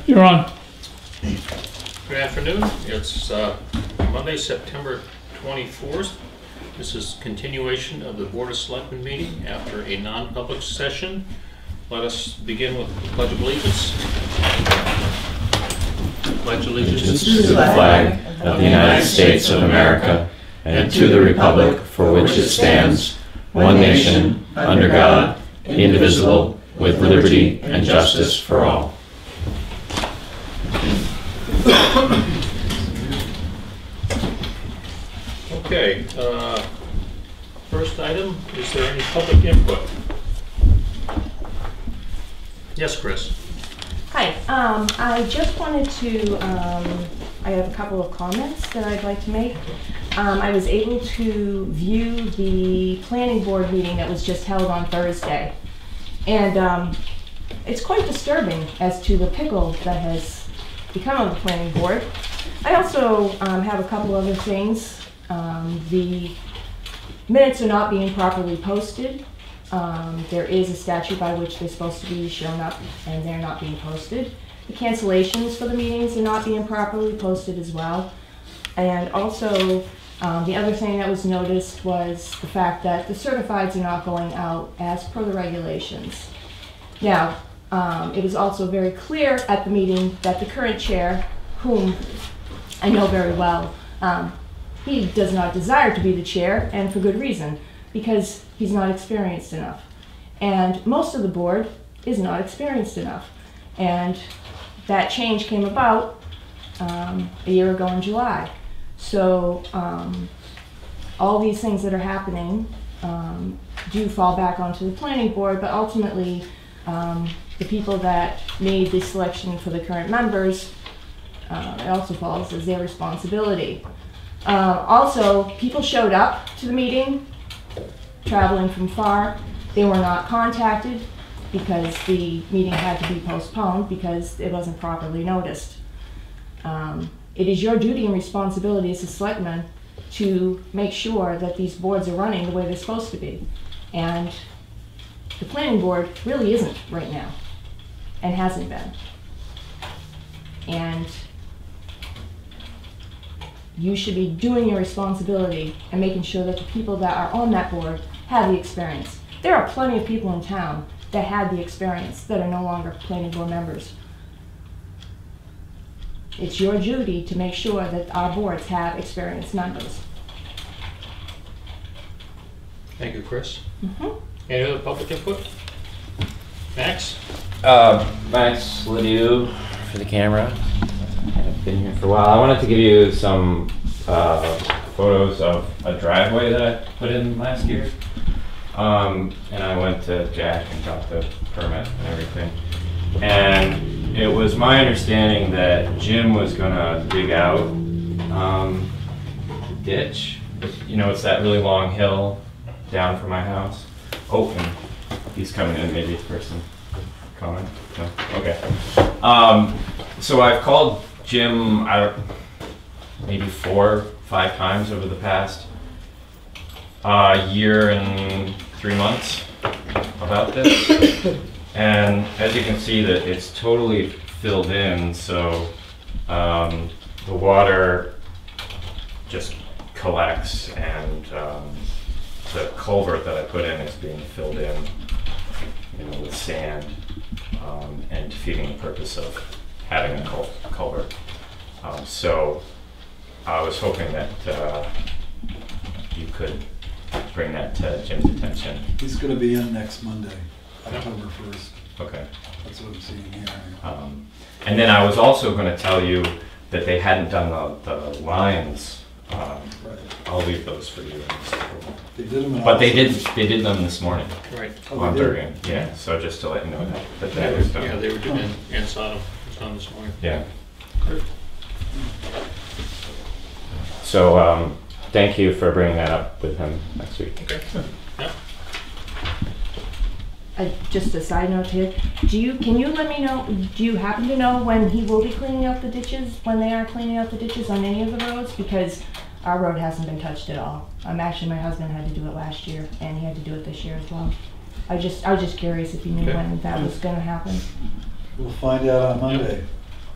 You're on. Good afternoon. It's Monday, September 24th. This is continuation of the Board of Selectmen meeting after a non-public session. Let us begin with the Pledge of Allegiance. Pledge allegiance to the flag of the United States of America and to the republic for which it stands, one nation, under God, indivisible, with liberty and justice for all. Okay, first item, is there any public input? Yes, Chris. Hi, I just wanted to, I have a couple of comments that I'd like to make. I was able to view the planning board meeting that was just held on Thursday. And it's quite disturbing as to the pickle that has become on the planning board. I also have a couple other things. The minutes are not being properly posted. There is a statute by which they're supposed to be shown up, and they're not being posted. The cancellations for the meetings are not being properly posted as well. And also, the other thing that was noticed was the fact that the certifieds are not going out as per the regulations. Now, it was also very clear at the meeting that the current chair, whom I know very well, he does not desire to be the chair, and for good reason, because he's not experienced enough. And most of the board is not experienced enough. And that change came about a year ago in July. So all these things that are happening do fall back onto the planning board, but ultimately the people that made the selection for the current members, it also falls as their responsibility. Also, people showed up to the meeting, traveling from far. They were not contacted because the meeting had to be postponed because it wasn't properly noticed. It is your duty and responsibility as a selectman to make sure that these boards are running the way they're supposed to be. And the planning board really isn't right now, and hasn't been. And you should be doing your responsibility and making sure that the people that are on that board have the experience. There are plenty of people in town that had the experience that are no longer planning board members. It's your duty to make sure that our boards have experienced members. Thank you, Chris. Any other public input? Max? Max Ledoux for the camera. I've been here for a while. I wanted to give you some photos of a driveway that I put in last year. And I went to Jack and got the permit and everything. And it was my understanding that Jim was gonna dig out the ditch. You know, it's that really long hill down from my house. Oh, and he's coming in, maybe the person comment. No? Okay. So I've called Jim, maybe 4 or 5 times over the past year and 3 months about this. And as you can see, that it's totally filled in, so the water just collects, and the culvert that I put in is being filled in, you know, with sand, and defeating the purpose of having a culvert. So I was hoping that you could bring that to Jim's attention. He's going to be in next Monday, October 1st. Okay. That's what I'm seeing here. And then I was also going to tell you that they hadn't done the lines. Right. I'll leave those for you. They did them in But they August. did them this morning. Right. Oh, On they did? Durgan. Yeah. So just to let you know that was done. Yeah, they were doing, and saw them. It was done this morning. Yeah. Good. So thank you for bringing that up with him next week. Okay. Yeah. Just a side note here, can you let me know, do you happen to know when he will be cleaning out the ditches, when they are cleaning out the ditches on any of the roads? Because our road hasn't been touched at all. Actually, my husband had to do it last year, and he had to do it this year as well. I was just curious if you knew when that was going to happen. We'll find out on Monday.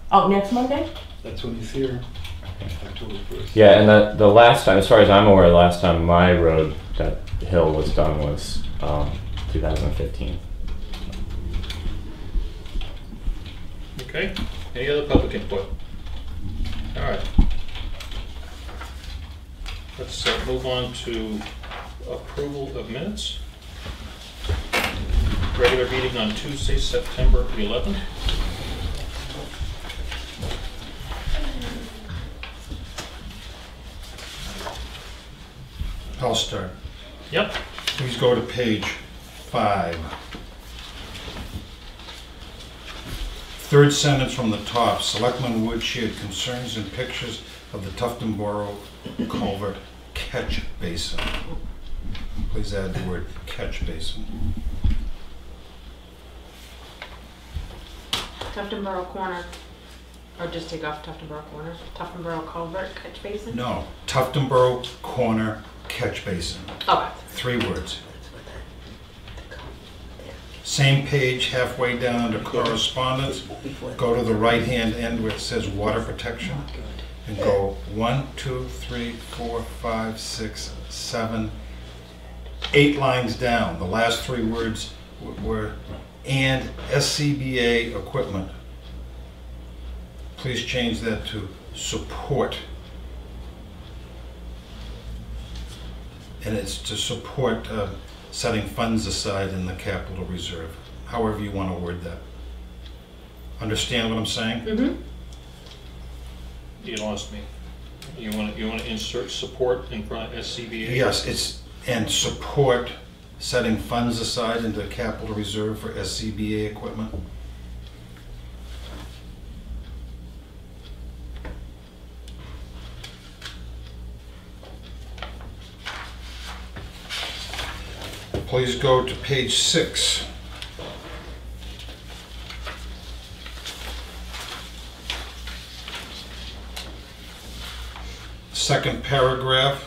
Oh, next Monday? That's when he's here, October 1st. Yeah, and the last time, as far as I'm aware, the last time my road, that hill was done was 2015. Okay, any other public input? All right. Let's move on to approval of minutes. Regular meeting on Tuesday, September 11th. I'll start. Yep. Please go to page 5. Third sentence from the top. Selectmen Wood shared concerns and pictures of the Tufton Borough culvert catch basin. Please add the word catch basin. Tufton Borough Corner, or just take off Tufton Borough Corner, Tufton Borough Culvert Catch Basin? No, Tufton Borough Corner catch basin. Okay. 3 words. Same page, halfway down under correspondence, go to the right-hand end where it says water protection, and go 1, 2, 3, 4, 5, 6, 7, 8 lines down. The last 3 words were and SCBA equipment. Please change that to support. And it's to support setting funds aside in the capital reserve, however you want to word that. Understand what I'm saying? Mm-hmm. You lost me. You want to insert support in front of SCBA? Yes, it's and support setting funds aside into capital reserve for SCBA equipment. Please go to page 6. Second paragraph.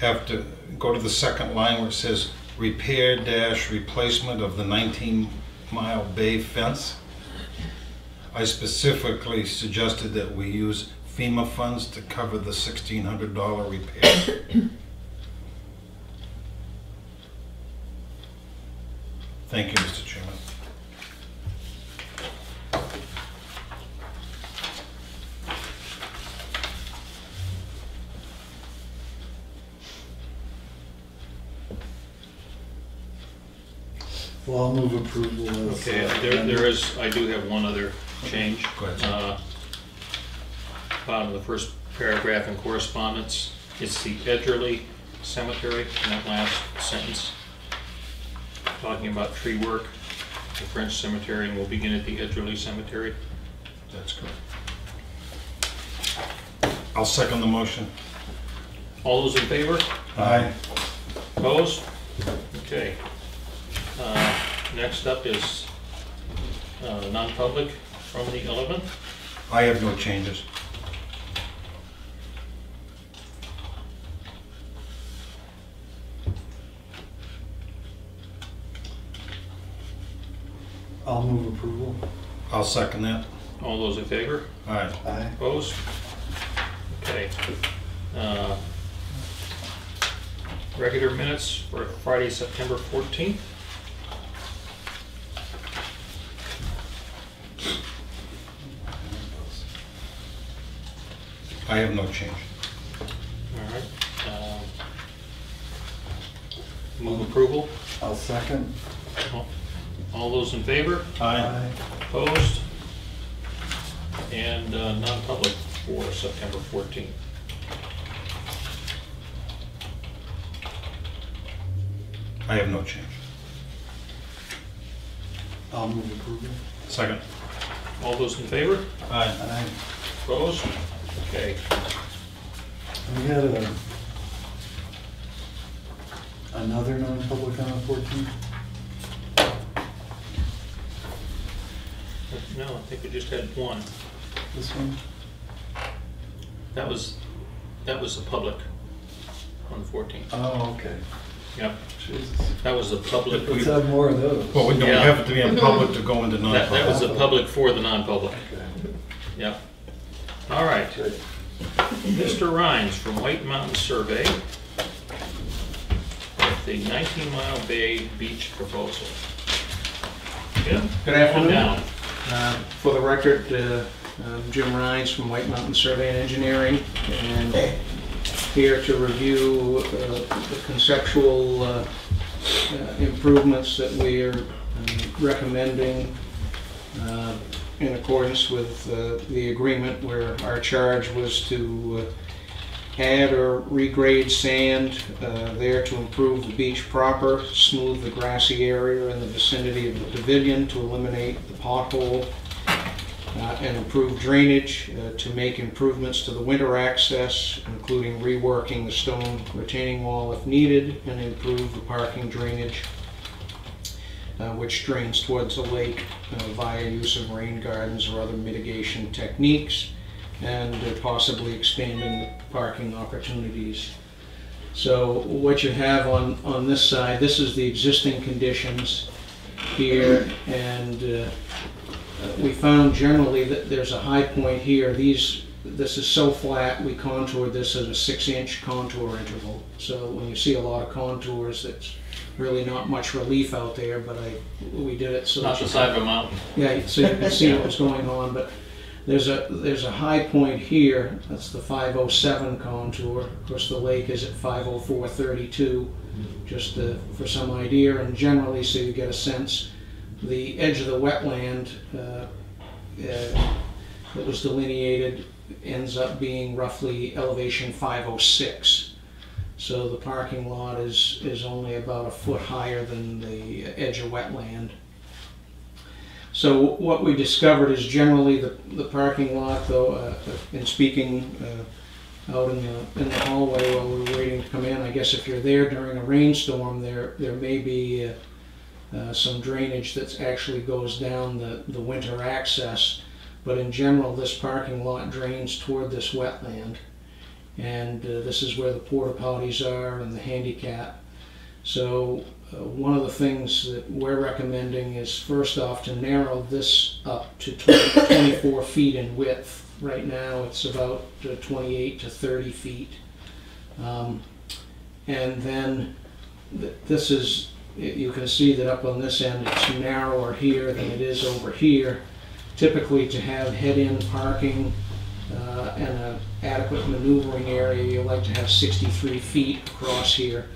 After, go to the second line where it says repair dash replacement of the 19-mile bay fence. I specifically suggested that we use FEMA funds to cover the $1,600 repair. Thank you, Mr. Chairman. Well, I'll move approval as. Okay, I do have one other change. Go ahead, sir. Bottom of the first paragraph in correspondence, it's the Edgerly Cemetery in that last sentence. Talking about tree work, the French cemetery, and we'll begin at the Edgerly Cemetery. That's correct. I'll second the motion. All those in favor? Aye. Opposed? Okay. Next up is non-public from the 11th. I have no changes. I'll move approval. I'll second that. All those in favor? Aye. Aye. Opposed? Okay. Regular minutes for Friday, September 14th. I have no change. All right. Move approval. I'll second. All those in favor? Aye. Opposed? And non-public for September 14th. I have no change. I'll move approval. Second. All those in favor? Aye. Aye. Opposed? Okay. We had another non-public on the 14th. No, I think we just had one. This one? That was the public on the 14th. Oh, okay. Yep, Jesus. that was the public. Let's have more of those. Well, we don't Yeah. have it to be in public to go into That was non-public. the public for the non-public. Okay. Yep. All right. Good. Mr. Rhines from White Mountain Survey with the 19 Mile Bay Beach proposal. Jim? Good come afternoon. down. For the record, I'm Jim Rhines from White Mountain Survey and Engineering, and here to review the conceptual improvements that we are recommending in accordance with the agreement, where our charge was to add or regrade sand there to improve the beach proper, smooth the grassy area in the vicinity of the pavilion to eliminate the pothole, and improve drainage, to make improvements to the winter access, including reworking the stone retaining wall if needed, and improve the parking drainage, which drains towards the lake via use of rain gardens or other mitigation techniques, and possibly expanding the parking opportunities. So what you have on this side, this is the existing conditions here, and we found generally that there's a high point here. This is so flat, we contoured this at a 6-inch contour interval. So when you see a lot of contours, that's really not much relief out there, but we did it so Not that the you side of a mountain. yeah, so you can see what was going on, but there's a high point here. That's the 507 contour. Of course, the lake is at 504.32, just for some idea, and generally, so you get a sense, the edge of the wetland that was delineated ends up being roughly elevation 506. So the parking lot is only about a foot higher than the edge of wetland. So what we discovered is generally the parking lot, though, in speaking out in the hallway while we were waiting to come in, I guess if you're there during a rainstorm, there may be some drainage that actually goes down the winter access. But in general, this parking lot drains toward this wetland. And this is where the porta potties are and the handicap. So one of the things that we're recommending is, first off, to narrow this up to 24 feet in width. Right now it's about 28 to 30 feet. And then this is, you can see that up on this end it's narrower here than it is over here. Typically, to have head-in parking and an adequate maneuvering area, you like to have 63 feet across here.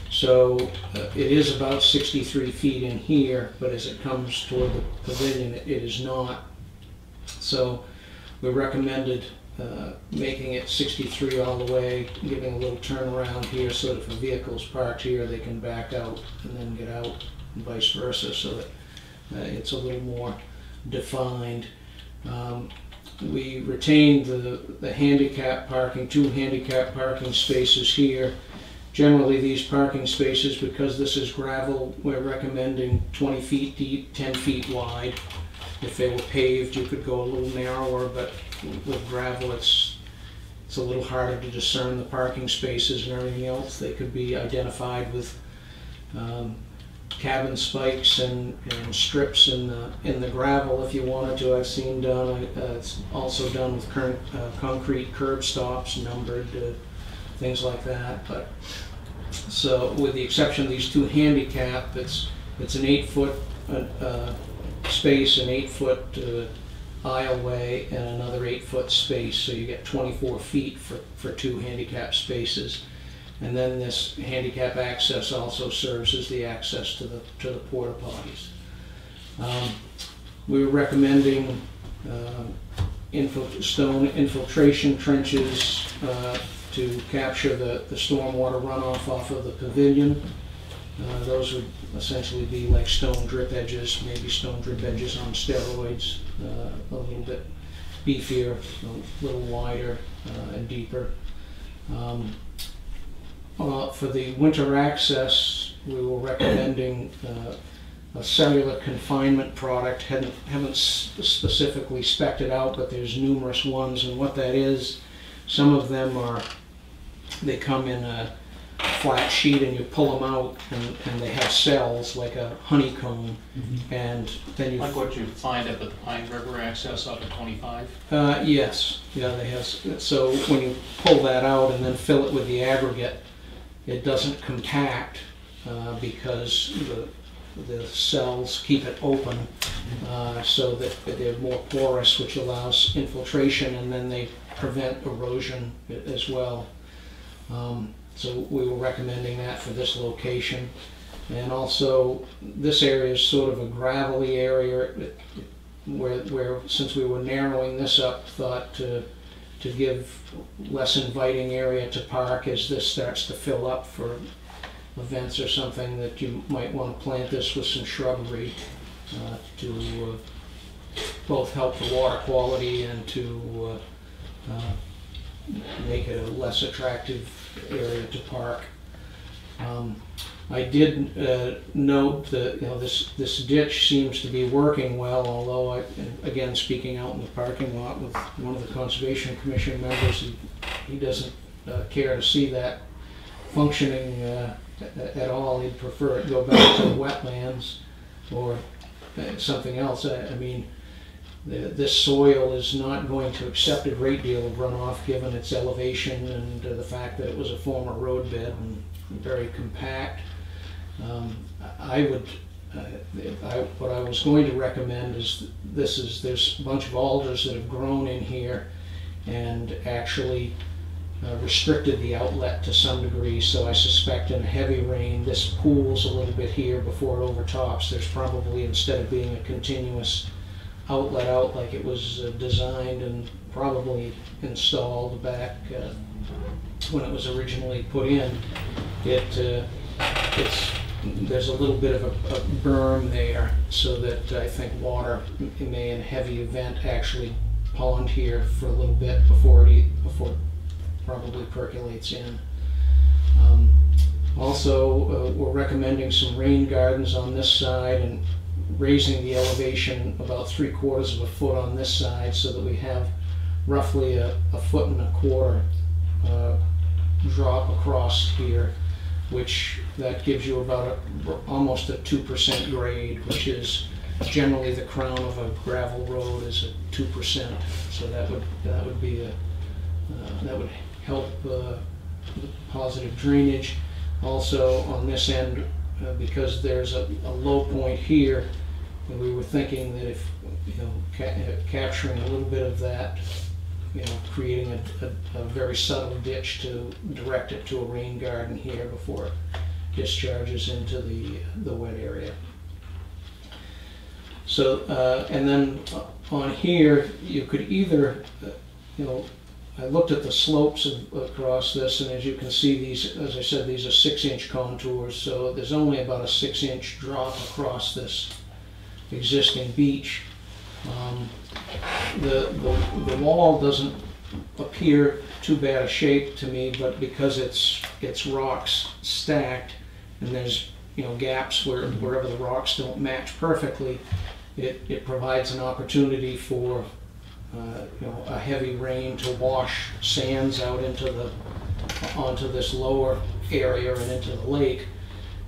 So it is about 63 feet in here, but as it comes toward the pavilion, it is not. So we recommended making it 63 all the way, giving a little turnaround here so that if a vehicle's parked here, they can back out and then get out, and vice versa, so that it's a little more defined. We retained the handicap parking, 2 handicap parking spaces here. Generally, these parking spaces, because this is gravel, we're recommending 20 feet deep, 10 feet wide. If they were paved, you could go a little narrower, but with gravel, it's a little harder to discern the parking spaces and everything else. They could be identified with cabin spikes and strips in the gravel if you wanted to. I've seen done. It's also done with concrete curb stops, numbered, things like that. But so, with the exception of these 2 handicap, it's an 8-foot space, an 8-foot aisleway, and another 8-foot space. So you get 24 feet for 2 handicap spaces. And then this handicap access also serves as the access to the porta potties. We were recommending stone infiltration trenches to capture the stormwater runoff off of the pavilion. Those would essentially be like stone drip edges, maybe stone drip edges on steroids, a little bit beefier, a little wider and deeper. For the winter access, we were recommending a cellular confinement product. Haven't specifically spec'd it out, but there's numerous ones, and what that is, some of them they come in flat sheet and you pull them out and they have cells like a honeycomb, and then you... Like what you find up at the Pine River access out to 25? Yes, yeah, they have, so when you pull that out and then fill it with the aggregate, it doesn't compact because the cells keep it open so that they're more porous, which allows infiltration, and then they prevent erosion as well. So we were recommending that for this location. And also, this area is sort of a gravelly area where since we were narrowing this up, thought to give less inviting area to park as this starts to fill up for events or something, that you might want to plant this with some shrubbery to both help the water quality and to make it a less attractive area to park. I did note that this ditch seems to be working well, although again, speaking out in the parking lot with one of the Conservation Commission members, he doesn't care to see that functioning at all. He'd prefer it go back to the wetlands or something else. I mean, this soil is not going to accept a great deal of runoff given its elevation and the fact that it was a former road bed and very compact. What I was going to recommend is there's a bunch of alders that have grown in here and actually restricted the outlet to some degree, so I suspect in a heavy rain this pools a little bit here before it overtops. There's probably, instead of being a continuous outlet out like it was designed and probably installed back when it was originally put in, there's a little bit of a berm there, so that I think water may in heavy event actually pond here for a little bit before it probably percolates in. Also, we're recommending some rain gardens on this side and raising the elevation about 3/4 of a foot on this side, so that we have roughly a 1.25 foot drop across here, which that gives you about almost a 2% grade, which is generally the crown of a gravel road is a 2%. So that would be that would help positive drainage. Also on this end, because there's a low point here, and we were thinking that if capturing a little bit of that, creating a very subtle ditch to direct it to a rain garden here before it discharges into the wet area. So and then on here you could either I looked at the slopes across this, and as you can see, these, as I said, these are 6-inch contours, so there's only about a 6-inch drop across this existing beach. The wall doesn't appear too bad a shape to me, but because it's rocks stacked and there's gaps wherever the rocks don't match perfectly, it provides an opportunity for a heavy rain to wash sands out onto this lower area and into the lake.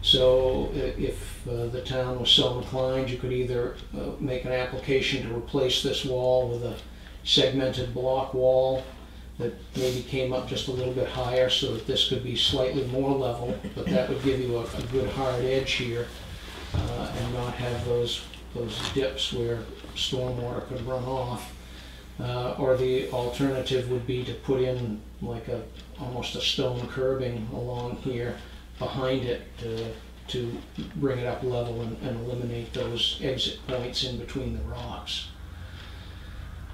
So if the town was so inclined, you could either make an application to replace this wall with a segmented block wall that maybe came up just a little bit higher, so that this could be slightly more level, but that would give you a good hard edge here and not have those dips where stormwater could run off. Or the alternative would be to put in like almost a stone curbing along here behind it to bring it up level and eliminate those exit points in between the rocks.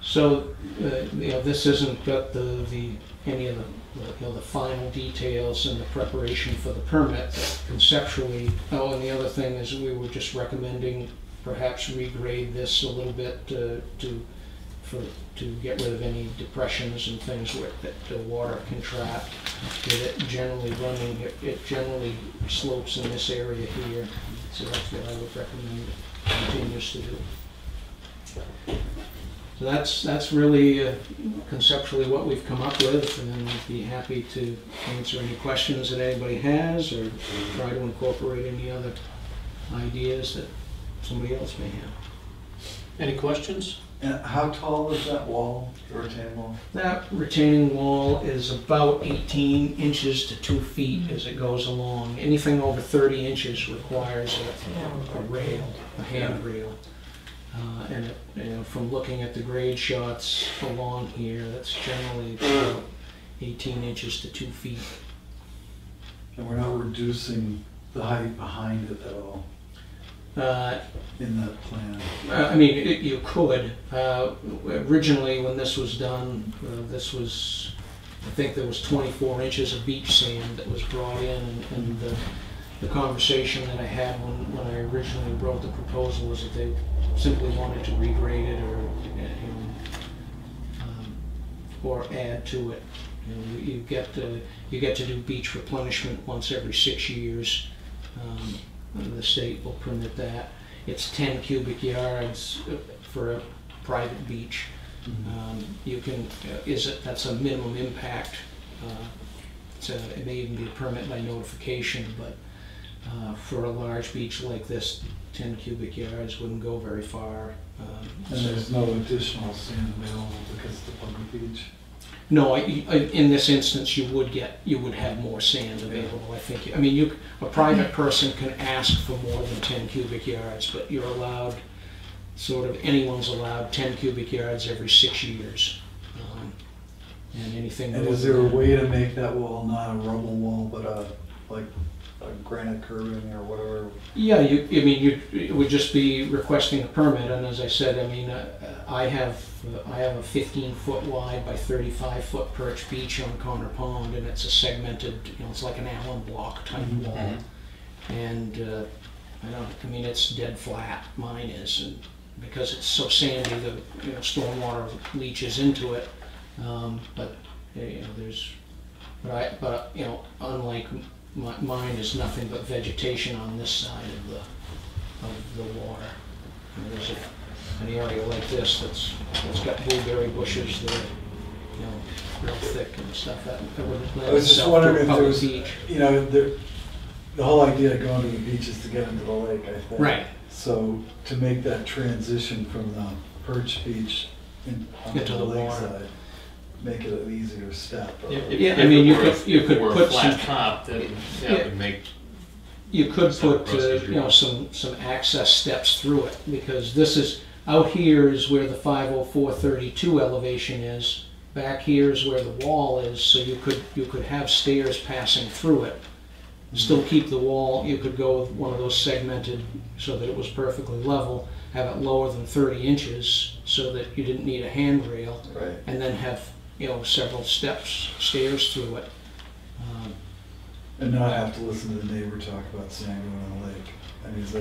So this hasn't got any of the final details and the preparation for the permit. Conceptually, and the other thing is we were just recommending perhaps regrade this a little bit to get rid of any depressions and things that the water can trap. With it generally running, it generally slopes in this area here, so that's what I would recommend it continues to do. So that's really conceptually what we've come up with, and I'd be happy to answer any questions that anybody has, or try to incorporate any other ideas that somebody else may have. Any questions? And how tall is that wall, the retaining wall? That retaining wall is about 18 inches to 2 feet as it goes along. Anything over 30 inches requires a rail, a handrail. And from looking at the grade shots along here, that's generally about 18 inches to 2 feet. And we're not reducing the height behind it at all in that plan? I mean, you could. Originally, when this was done, I think there was 24 inches of beach sand that was brought in, and the conversation that I had when I originally wrote the proposal was that they simply wanted to regrade it or add to it. You get to do beach replenishment once every 6 years. The state will permit that. It's 10 cubic yards for a private beach. You can that's a minimum impact. It may even be a permit by notification, but for a large beach like this, 10 cubic yards wouldn't go very far. And there's no additional sand available because it's a public beach? No, in this instance, you would have more sand available. I think. I mean, a private person can ask for more than 10 cubic yards, but you're allowed, anyone's allowed 10 cubic yards every 6 years, and anything. And is there a way to make that wall not a rubble wall, but a granite curbing or whatever? Yeah, it would just be requesting a permit, and as I said, I mean, I have a 15-foot wide by 35-foot perch beach on Connor Pond, and it's a segmented, it's like an Allen block type wall, and it's dead flat. Mine is, and because it's so sandy, the stormwater leaches into it. Unlike mine is nothing but vegetation on this side of the water. There's an area like this that's got blueberry bushes that are, real thick and stuff. That would lend I was just itself wondering to a if there public was, beach. the whole idea of going to the beach is to get into the lake, I think. Right. So to make that transition from the perch beach onto Into the the water. lakeside, make it an easier step. Yeah, I mean, you could Or a put flat some. top, that would make. You could Some put, procedure. some access steps through it, because this is, out here is where the 50432 elevation is. Back here is where the wall is, so you could have stairs passing through it. Still keep the wall, you could go with one of those segmented so that it was perfectly level, have it lower than 30 inches so that you didn't need a handrail, Right. and then have, several stairs through it. And not have to listen to the neighbor talk about sand going on the lake. I mean, is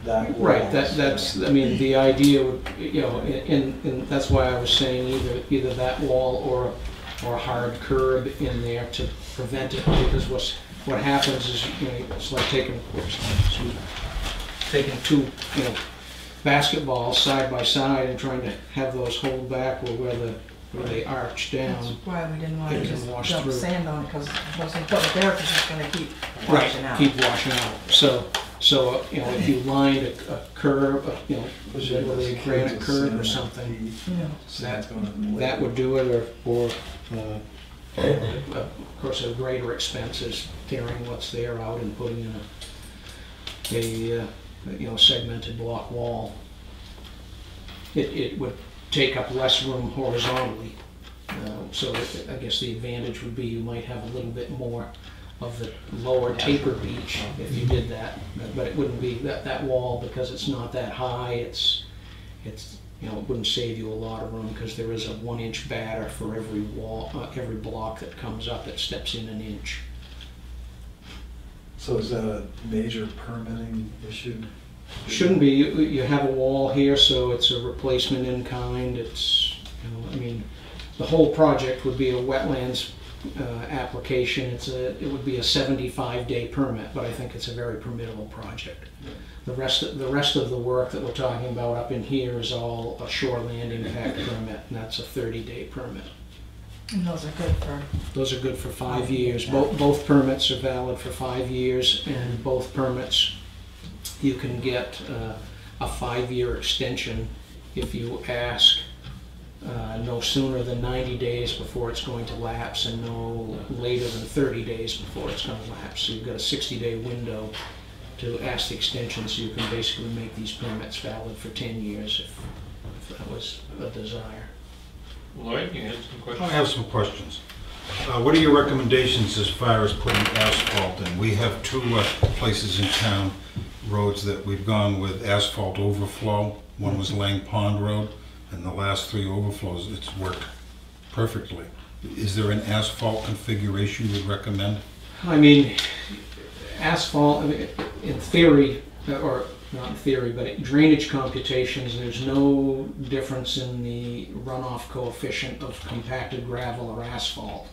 that wall? Right, that's, I mean, the idea would, and that's why I was saying either that wall or a hard curb in there to prevent it, because what happens is, it's like taking two, basketballs side by side and trying to have those hold back where they arch That's down. why we didn't want It to can just wash dump through. sand on it, because it wasn't put it there, because it's gonna keep Right, washing out. keep washing out. So if you lined a curb, literally a granite curb or something, Yeah. Sand's going in the lake. that would do it, or of course, a greater expense is tearing what's there out and putting in a segmented block wall. It would take up less room horizontally, so I guess the advantage would be you might have a little bit more of the lower taper beach if you did that, but it wouldn't be that wall, because it's not that high. It wouldn't save you a lot of room, because there is a 1-inch batter for every wall, every block that comes up. It steps in an inch. So is that a major permitting issue? Shouldn't be. You have a wall here, so it's a replacement in kind. It's, the whole project would be a wetlands application. It would be a 75-day permit, but I think it's a very permittable project. The rest of the work that we're talking about up in here is all a shore landing pact permit, and that's a 30-day permit. And those are good for, Those are good for 5 years. Both permits are valid for 5 years, and both permits, you can get a 5-year extension if you ask no sooner than 90 days before it's going to lapse and no later than 30 days before it's going to lapse. So you've got a 60-day window to ask the extension, so you can basically make these permits valid for 10 years if that was a desire. Lloyd, you had some I questions? have some questions. What are your recommendations as far as putting asphalt in? We have two places in town, roads that we've gone with asphalt overflow. One was Lang Pond Road, and the last 3 overflows, it's worked perfectly. Is there an asphalt configuration you would recommend? I mean, asphalt, I mean, in theory, or not in theory, but drainage computations, there's no difference in the runoff coefficient of compacted gravel or asphalt.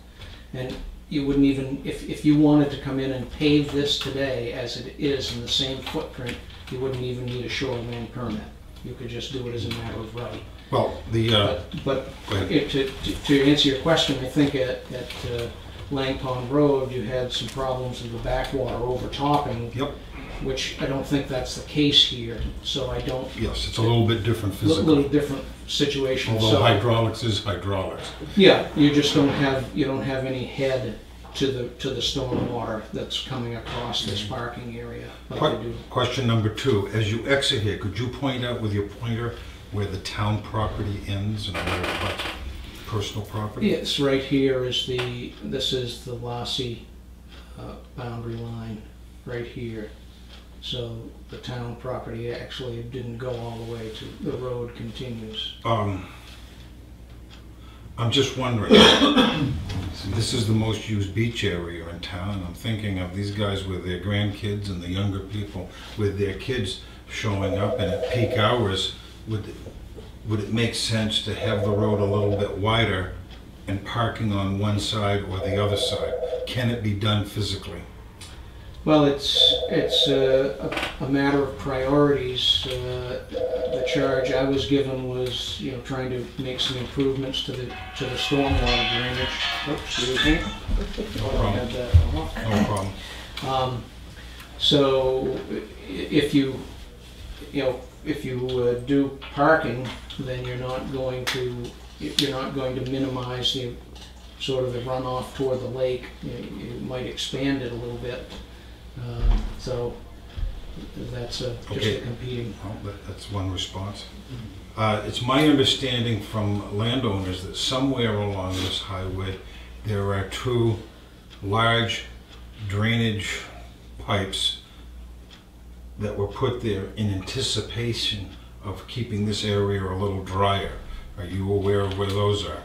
And you wouldn't even, if you wanted to come in and pave this today as it is in the same footprint, you wouldn't even need a shoreline permit. You could just do it as a matter of right. Well, But to answer your question, I think at Lang Pond Road, you had some problems with the backwater overtopping. Yep. Which I don't think that's the case here, so I don't. Yes, it's a little bit different A physically. little different situation. Although So, hydraulics is hydraulics. yeah, you just don't have any head to the storm water that's coming across this parking area like they do. Question number 2, as you exit here, could you point out with your pointer where the town property ends and where it butts personal property? Yes, right here is this is the Lassie boundary line, right here. So the town property actually didn't go all the way to, the road continues. I'm just wondering, this is the most used beach area in town, and I'm thinking of these guys with their grandkids and the younger people with their kids showing up, and at peak hours, would it make sense to have the road a little bit wider and parking on one side or the other side? Can it be done physically? Well, it's a matter of priorities. The charge I was given was, trying to make some improvements to the stormwater drainage. Oops, excuse me. No problem. Had that. No problem. So if you do parking, then you're not going to minimize the sort of the runoff toward the lake. You might expand it a little bit. So that's just Okay. a competing. Well, that's one response. It's my understanding from landowners that somewhere along this highway there are 2 large drainage pipes that were put there in anticipation of keeping this area a little drier. Are you aware of where those are?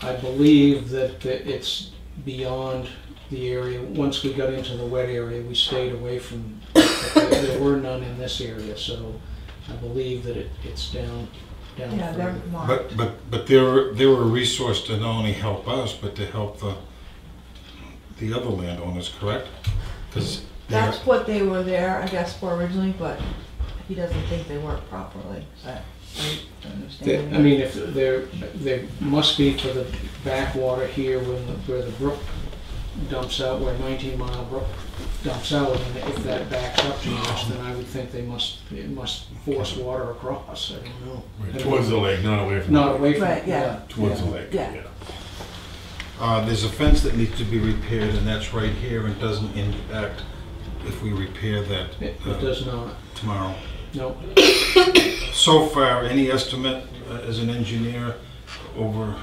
I believe that it's beyond the area. Once we got into the wet area, we stayed away from, there were none in this area, so I believe that it's down yeah, they're further. marked. But they're a resource to not only help us, but to help the other landowners, correct? Because That's what they were there, I guess, for originally, but he doesn't think they work properly. I understand. I mean, if there must be for the backwater here where the brook dumps out, where 19 Mile Brook dumps out, and if that backs up too much, then I would think it must force water across. I don't know. Towards the lake, not away from Not away from Right, yeah. Towards the lake, Yeah. there's a fence that needs to be repaired, and that's right here, and doesn't impact if we repair that It does not. tomorrow. No. So far, any estimate as an engineer over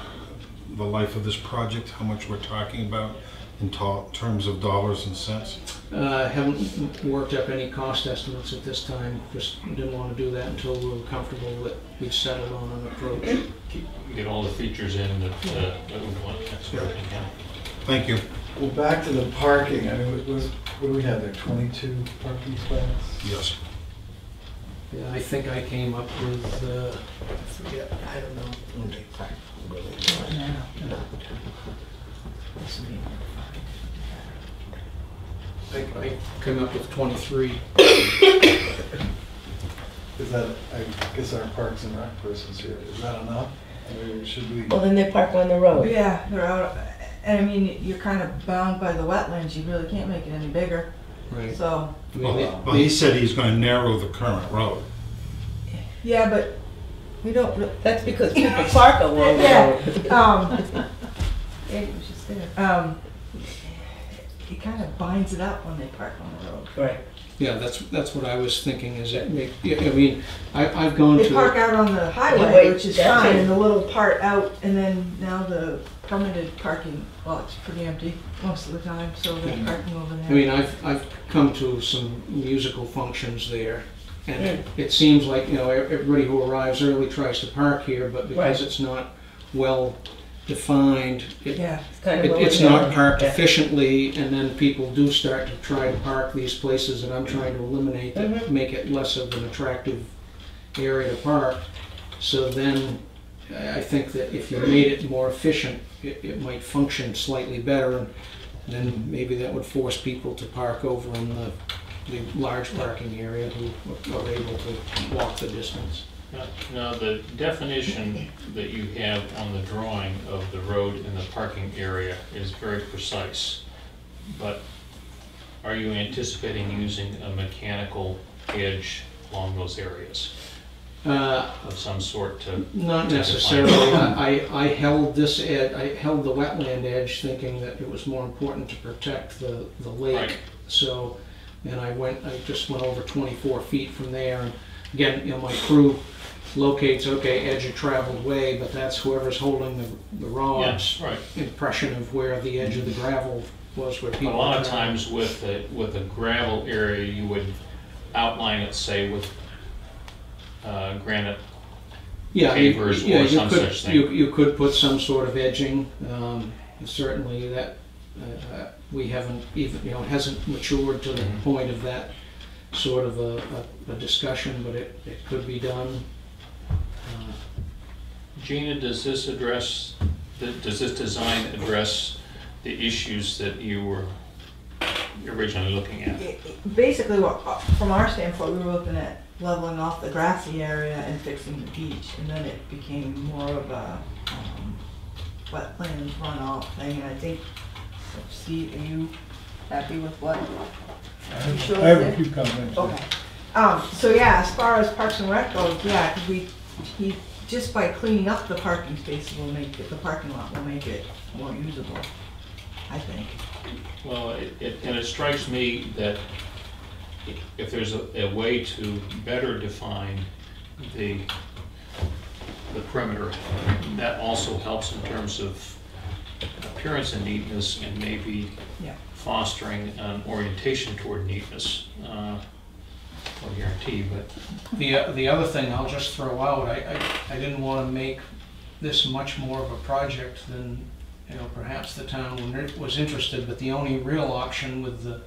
the life of this project, how much we're talking about in terms of dollars and cents? Haven't worked up any cost estimates at this time. Just didn't want to do that until we were comfortable that we'd settled on an approach. Get all the features in that we want. That's right. Thank you. Well, back to the parking, I mean, what do we have there, 22 parking spots? Yes. Yeah, I think I came up with, I forget, I don't know. I came up with 23. that, I guess our Parks and Rec person's here, is that enough? Or should we? Well, then they park on the road. Yeah, they're out, and I mean, you're kind of bound by the wetlands, you really can't make it any bigger, Right. so. I mean, Well, he said he's gonna narrow the current road. Yeah, but we don't, That's because people park along the yeah, road. it was just there. It kind of binds it up when they park on the road. Right. Yeah, that's what I was thinking, is that, yeah, I mean, I've gone They to. park out on the Yeah, highway, wait, which is that's fine, it. and the little part out, and then now the permitted parking, well, it's pretty empty most of the time, so they're parking over there. I mean, I've come to some musical functions there, and it seems like, you know, everybody who arrives early tries to park here, but because Right. it's not well defined, Yeah. It's kind of it's over not there. parked Yeah. efficiently, and then people do start to try to park these places that I'm trying to eliminate that make it less of an attractive area to park. So then, I think that if you made it more efficient, it might function slightly better, and then maybe that would force people to park over in the large parking area who are able to walk the distance. Now, the definition that you have on the drawing of the road and the parking area is very precise, but are you anticipating using a mechanical edge along those areas of some sort to? Not to necessarily. define- I held this I held the wetland edge thinking that it was more important to protect the lake. Right. So, and I just went over 24 feet from there. And again, you know, my crew locates, okay, edge of traveled way, but that's whoever's holding the rods. Yes, right. Impression of where the edge of the gravel was, where A people. lot of were traveling. times with a gravel area, you would outline it, say, with granite. Yeah, pavers or some could, such thing. You could put some sort of edging. Certainly that we haven't even, you know, it hasn't matured to the point of that sort of a discussion, but it could be done. Gina, does this design address the issues that you were originally looking at? Basically, from our standpoint, we were looking at leveling off the grassy area and fixing the beach, and then it became more of a wetlands runoff thing, and I think, Steve, are you happy with what? You sure I have with a it? few comments. Okay. So yeah, as far as Parks and Rec goes, yeah, because he, just by cleaning up the parking spaces will make it, the parking lot will make it more usable, I think. Well, it strikes me that if there's a way to better define the perimeter, that also helps in terms of appearance and neatness, and maybe Yeah. fostering an orientation toward neatness. No guarantee, but The other thing I'll just throw out, I didn't want to make this much more of a project than, you know, perhaps the town was interested, but the only real option with the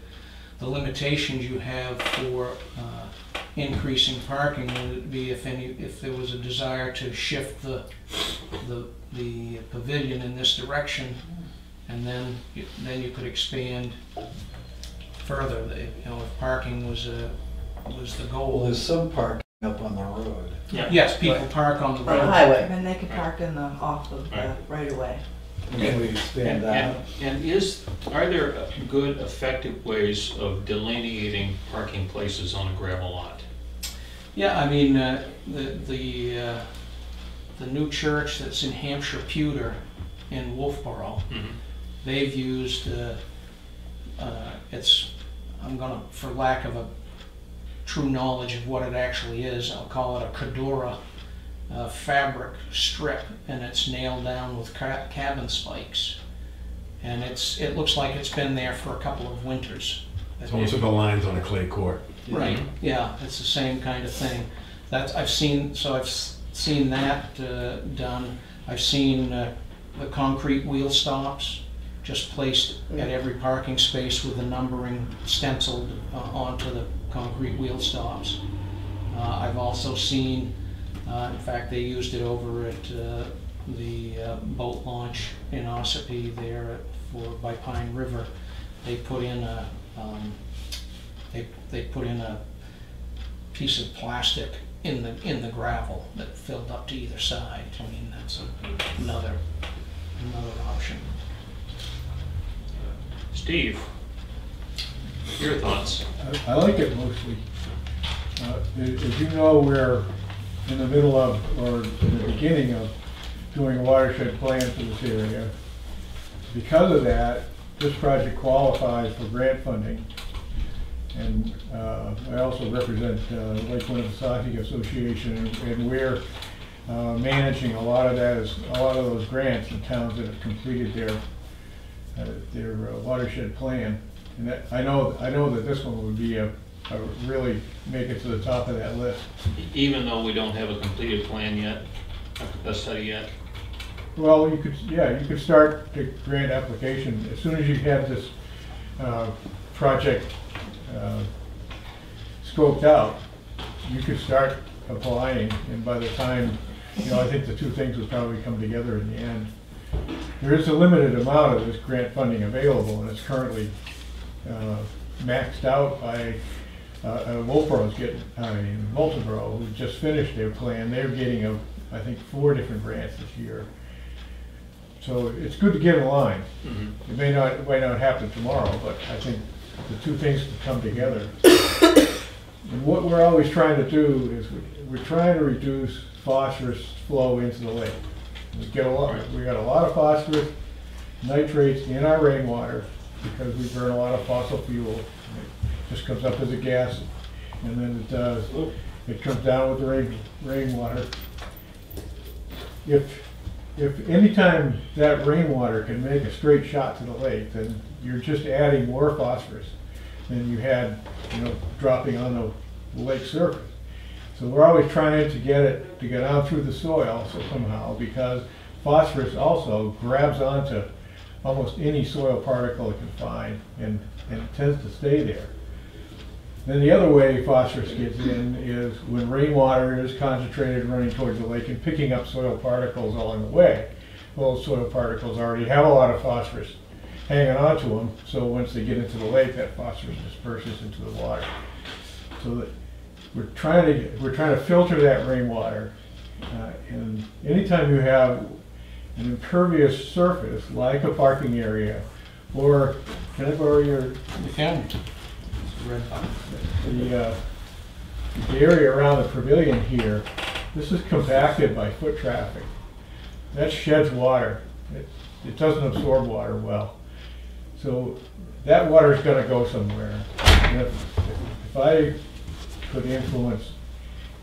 limitations you have for increasing parking would be if there was a desire to shift the pavilion in this direction, and then you could expand further. You know, if parking was the Well, goal. there's some parking up on the road. Yes, people park on the On the road. highway. And they could park in the, off of the right away. Can we expand that? And are there good, effective ways of delineating parking places on a gravel lot? Yeah, I mean, the new church that's in Hampshire Pewter in Wolfboro, they've used, I'm gonna, for lack of a true knowledge of what it actually is, I'll call it a Cadora fabric strip, and it's nailed down with cabin spikes. And it looks like it's been there for a couple of winters. It's almost like the lines on a clay court. Right, yeah, it's the same kind of thing. I've seen that done. I've seen the concrete wheel stops just placed at every parking space with the numbering stenciled onto the concrete wheel stops. I've also seen, in fact, they used it over at the boat launch in Ossipee there by Pine River. They put in a they put in a piece of plastic in the gravel that filled up to either side. I mean, that's another option. Steve, your thoughts? I like it mostly. As you know, we're in the middle of, or in the beginning of, doing a watershed plan for this area. Because of that, this project qualifies for grant funding. And I also represent Lake Winnipesaukee Association, and we're managing a lot of those grants in towns that have completed their watershed plan. And that, I know that this one would be a really make it to the top of that list. Even though we don't have a completed plan yet, a study yet? Well, you could start the grant application as soon as you have this project scoped out. You could start applying, and by the time, I think the two things would probably come together in the end. There is a limited amount of this grant funding available, and it's currently maxed out by Multiboro's who just finished their plan. They're getting I think 4 different grants this year. So it's good to get in line. Mm-hmm. It may not happen tomorrow, but I think the two things can come together. And what we're always trying to do is we're trying to reduce phosphorus flow into the lake. We got a lot of phosphorus, nitrates in our rainwater because we burn a lot of fossil fuel. It just comes up as a gas, and then it comes down with the rainwater. If any time that rainwater can make a straight shot to the lake, then you're just adding more phosphorus than you had, dropping on the lake surface. So we're always trying to get it to get out through the soil somehow, because phosphorus also grabs onto almost any soil particle it can find, and it tends to stay there. Then the other way phosphorus gets in is when rainwater is concentrated running towards the lake and picking up soil particles along the way. Well, those soil particles already have a lot of phosphorus hanging onto them, so once they get into the lake, that phosphorus disperses into the water. So that we're trying to filter that rainwater, and anytime you have an impervious surface like a parking area, or can I borrow your camera? The area around the pavilion here, this is compacted by foot traffic. That sheds water. It doesn't absorb water well. So that water is going to go somewhere. And if I could influence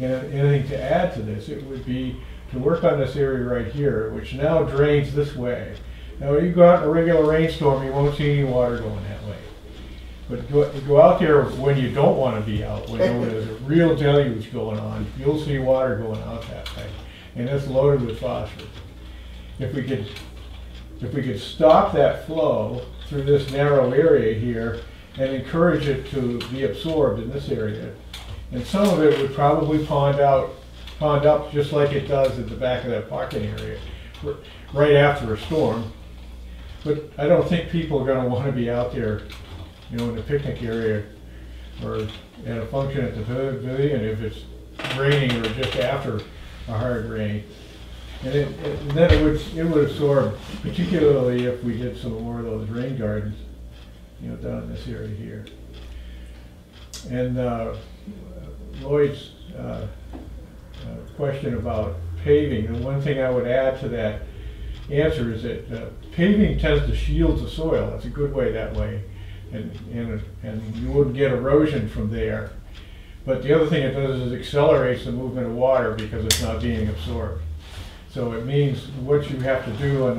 anything to add to this, it would be to work on this area right here, which now drains this way. Now, when you go out in a regular rainstorm, you won't see any water going that way. But go out there when you don't want to be out, when there's a real deluge going on, you'll see water going out that way. And it's loaded with phosphorus. If we could stop that flow through this narrow area here and encourage it to be absorbed in this area, and some of it would probably pond up just like it does at the back of that parking area right after a storm. But I don't think people are going to want to be out there, in the picnic area or at a function at the pavilion if it's raining or just after a hard rain. And then it would absorb, particularly if we did some more of those rain gardens, down in this area here. And Lloyd's question about paving, the one thing I would add to that answer is that paving tends to shield the soil. It's a good way that way. And you wouldn't get erosion from there. But the other thing it does is accelerates the movement of water because it's not being absorbed. So it means what you have to do on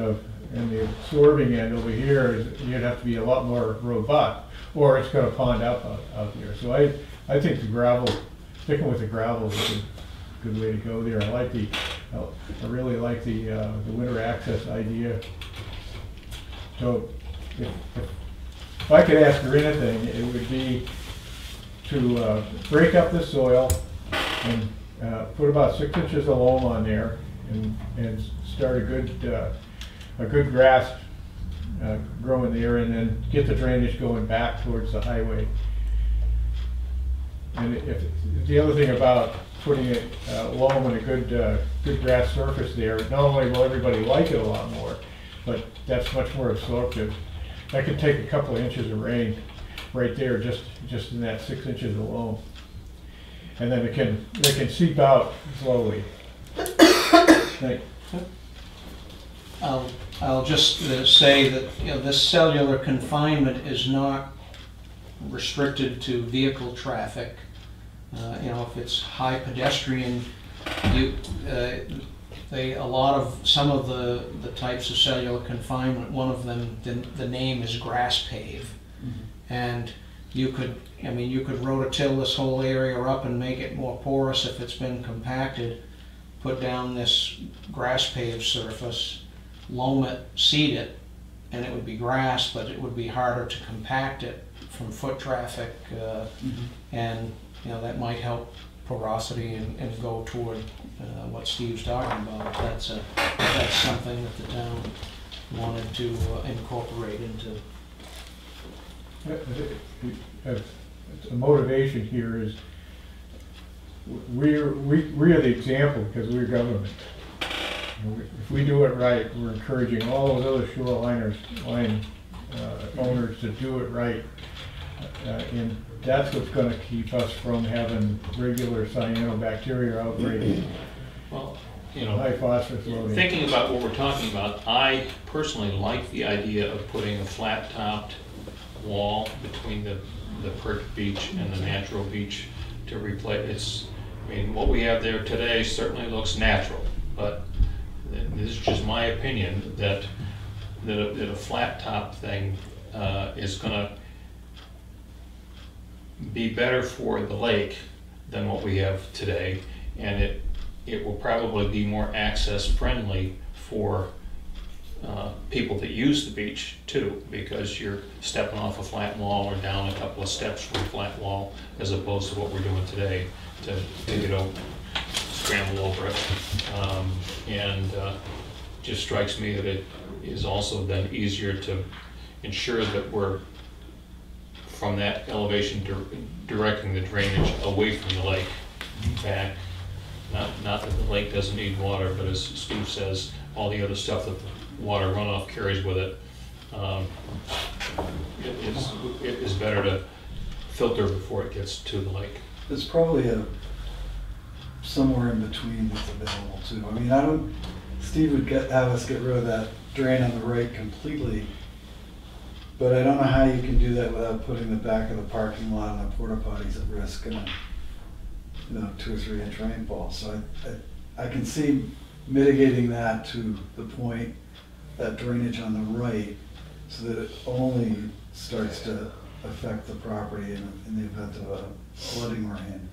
the absorbing end over here is you'd have to be a lot more robust, or it's going to pond out there. So I think sticking with the gravel is a good way to go there. I really like the winter access idea. So if I could ask for anything, it would be to break up the soil and put about 6 inches of loam on there and start a good grass growing there, and then get the drainage going back towards the highway. And if, the other thing about putting it loam and a good grass surface there, not only will everybody like it a lot more, but that's much more absorptive. That could take a couple of inches of rain right there, just in that 6 inches of loam. And then it can seep out slowly. I'll just say that, you know, this cellular confinement is not restricted to vehicle traffic. You know, if it's high pedestrian, some of the types of cellular confinement, one of them, the name is grass pave. And you could rototill this whole area up and make it more porous if it's been compacted, put down this grass paved surface, loam it, seed it, and it would be grass, but it would be harder to compact it from foot traffic, and you know, that might help porosity and go toward what Steve's talking about. That's something that the town wanted to incorporate into. The motivation here is we are the example because we're government. If we do it right, we're encouraging all those other shoreline owners to do it right. And that's what's going to keep us from having regular cyanobacteria outbreaks. Well, you know, high phosphorus loading. Thinking about what we're talking about, I personally like the idea of putting a flat-topped wall between the perch beach and the natural beach to replace. I mean, what we have there today certainly looks natural, but this is just my opinion that a flat-top thing is going to be better for the lake than what we have today, and it will probably be more access friendly for people that use the beach too, because you're stepping off a flat wall or down a couple of steps from a flat wall, as opposed to what we're doing today to get over, scramble over it. And just strikes me that it is also then easier to ensure that we're from that elevation directing the drainage away from the lake back. Not that the lake doesn't need water, but as Steve says, all the other stuff that the water runoff carries with it, it is better to filter before it gets to the lake. There's probably somewhere in between that's available too. I mean, Steve would have us get rid of that drain on the right completely, but I don't know how you can do that without putting the back of the parking lot and the porta potties at risk in a 2 or 3 inch rainfall. So I can see mitigating that to the point, that drainage on the right, so that it only starts to affect the property in the event of a flooding rain.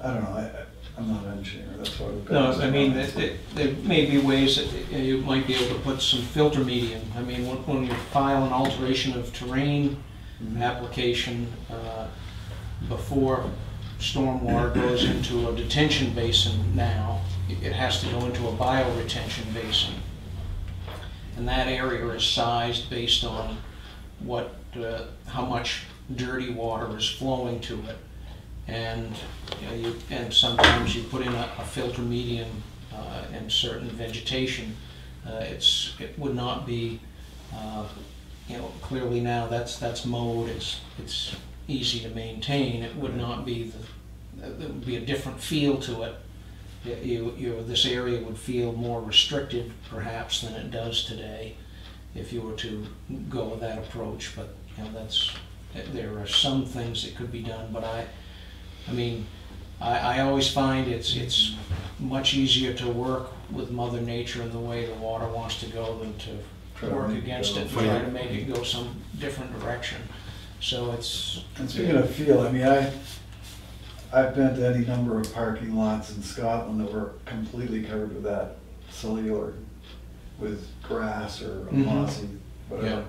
I don't know, I'm not an engineer, that's why we've got. No, I mean, there may be ways that you might be able to put some filter medium. I mean, when you file an alteration of terrain application before stormwater goes into a detention basin now, it has to go into a bioretention basin. And that area is sized based on how much dirty water is flowing to it. And and sometimes you put in a filter medium and certain vegetation. It would not be, clearly now that's mowed. It's easy to maintain. It would not be there would be a different feel to it. This area would feel more restricted perhaps than it does today if you were to go with that approach. But there are some things that could be done. But I mean, I always find it's much easier to work with Mother Nature and the way the water wants to go than to work against it and try to make it go some different direction. So it's. And speaking of feel, I mean, I've been to any number of parking lots in Scotland that were completely covered with that cellular, with grass or mossy, whatever. Yeah.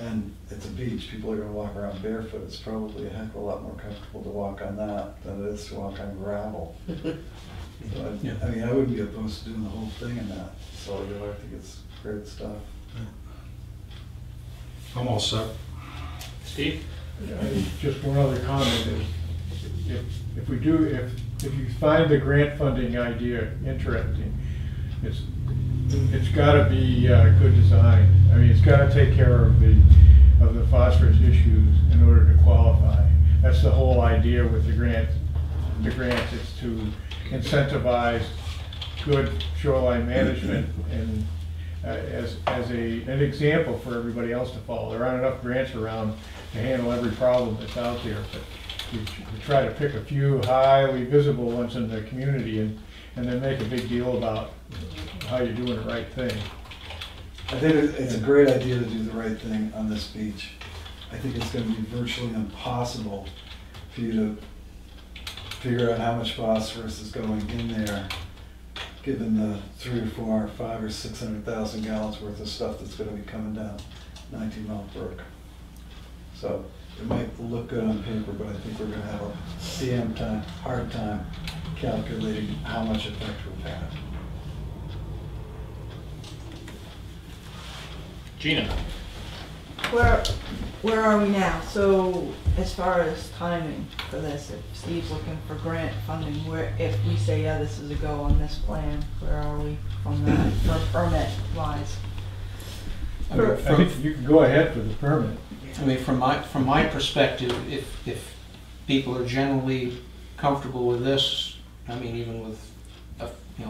And it's a beach. People are going to walk around barefoot. It's probably a heck of a lot more comfortable to walk on that than it is to walk on gravel. So I mean, I wouldn't be opposed to doing the whole thing in that cellular. I think it's great stuff. I'm all set. Steve? Just one other comment is, if you find the grant funding idea interesting, it's got to be good design. I mean, it's got to take care of the phosphorus issues in order to qualify. That's the whole idea with the grant. The grants is to incentivize good shoreline management and as an example for everybody else to follow. There aren't enough grants around to handle every problem that's out there, but we try to pick a few highly visible ones in the community and then make a big deal about how you're doing the right thing. I think it's a great idea to do the right thing on this beach. I think it's going to be virtually impossible for you to figure out how much phosphorus is going in there, given the 3 or 4 or 5 or 600,000 gallons worth of stuff that's going to be coming down 19 Mile Brook. So it might look good on paper, but I think we're going to have a hard time calculating how much effect we've had. Gina? Where are we now? So as far as timing for this, if Steve's looking for grant funding, if we say, yeah, this is a go on this plan, where are we from that, for permit wise? I mean, I think you can go ahead for the permit. I mean, from my perspective, if people are generally comfortable with this, I mean, even with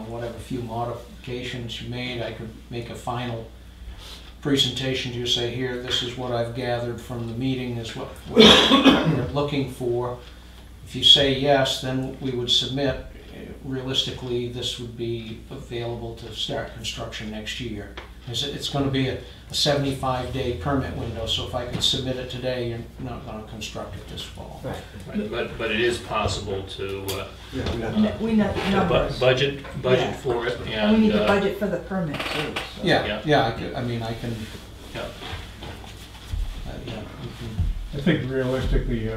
whatever few modifications you made, I could make a final presentation to you, say, here, this is what I've gathered from the meeting, is what we're looking for. If you say yes, then we would submit. Realistically, this would be available to start construction next year. It's going to be a 75-day permit window, so if I could submit it today, you're not going to construct it this fall. Right. But it is possible to We know the numbers. budget for it, and we need the budget for the permit too. So. Yeah. I can. Yeah. I think realistically,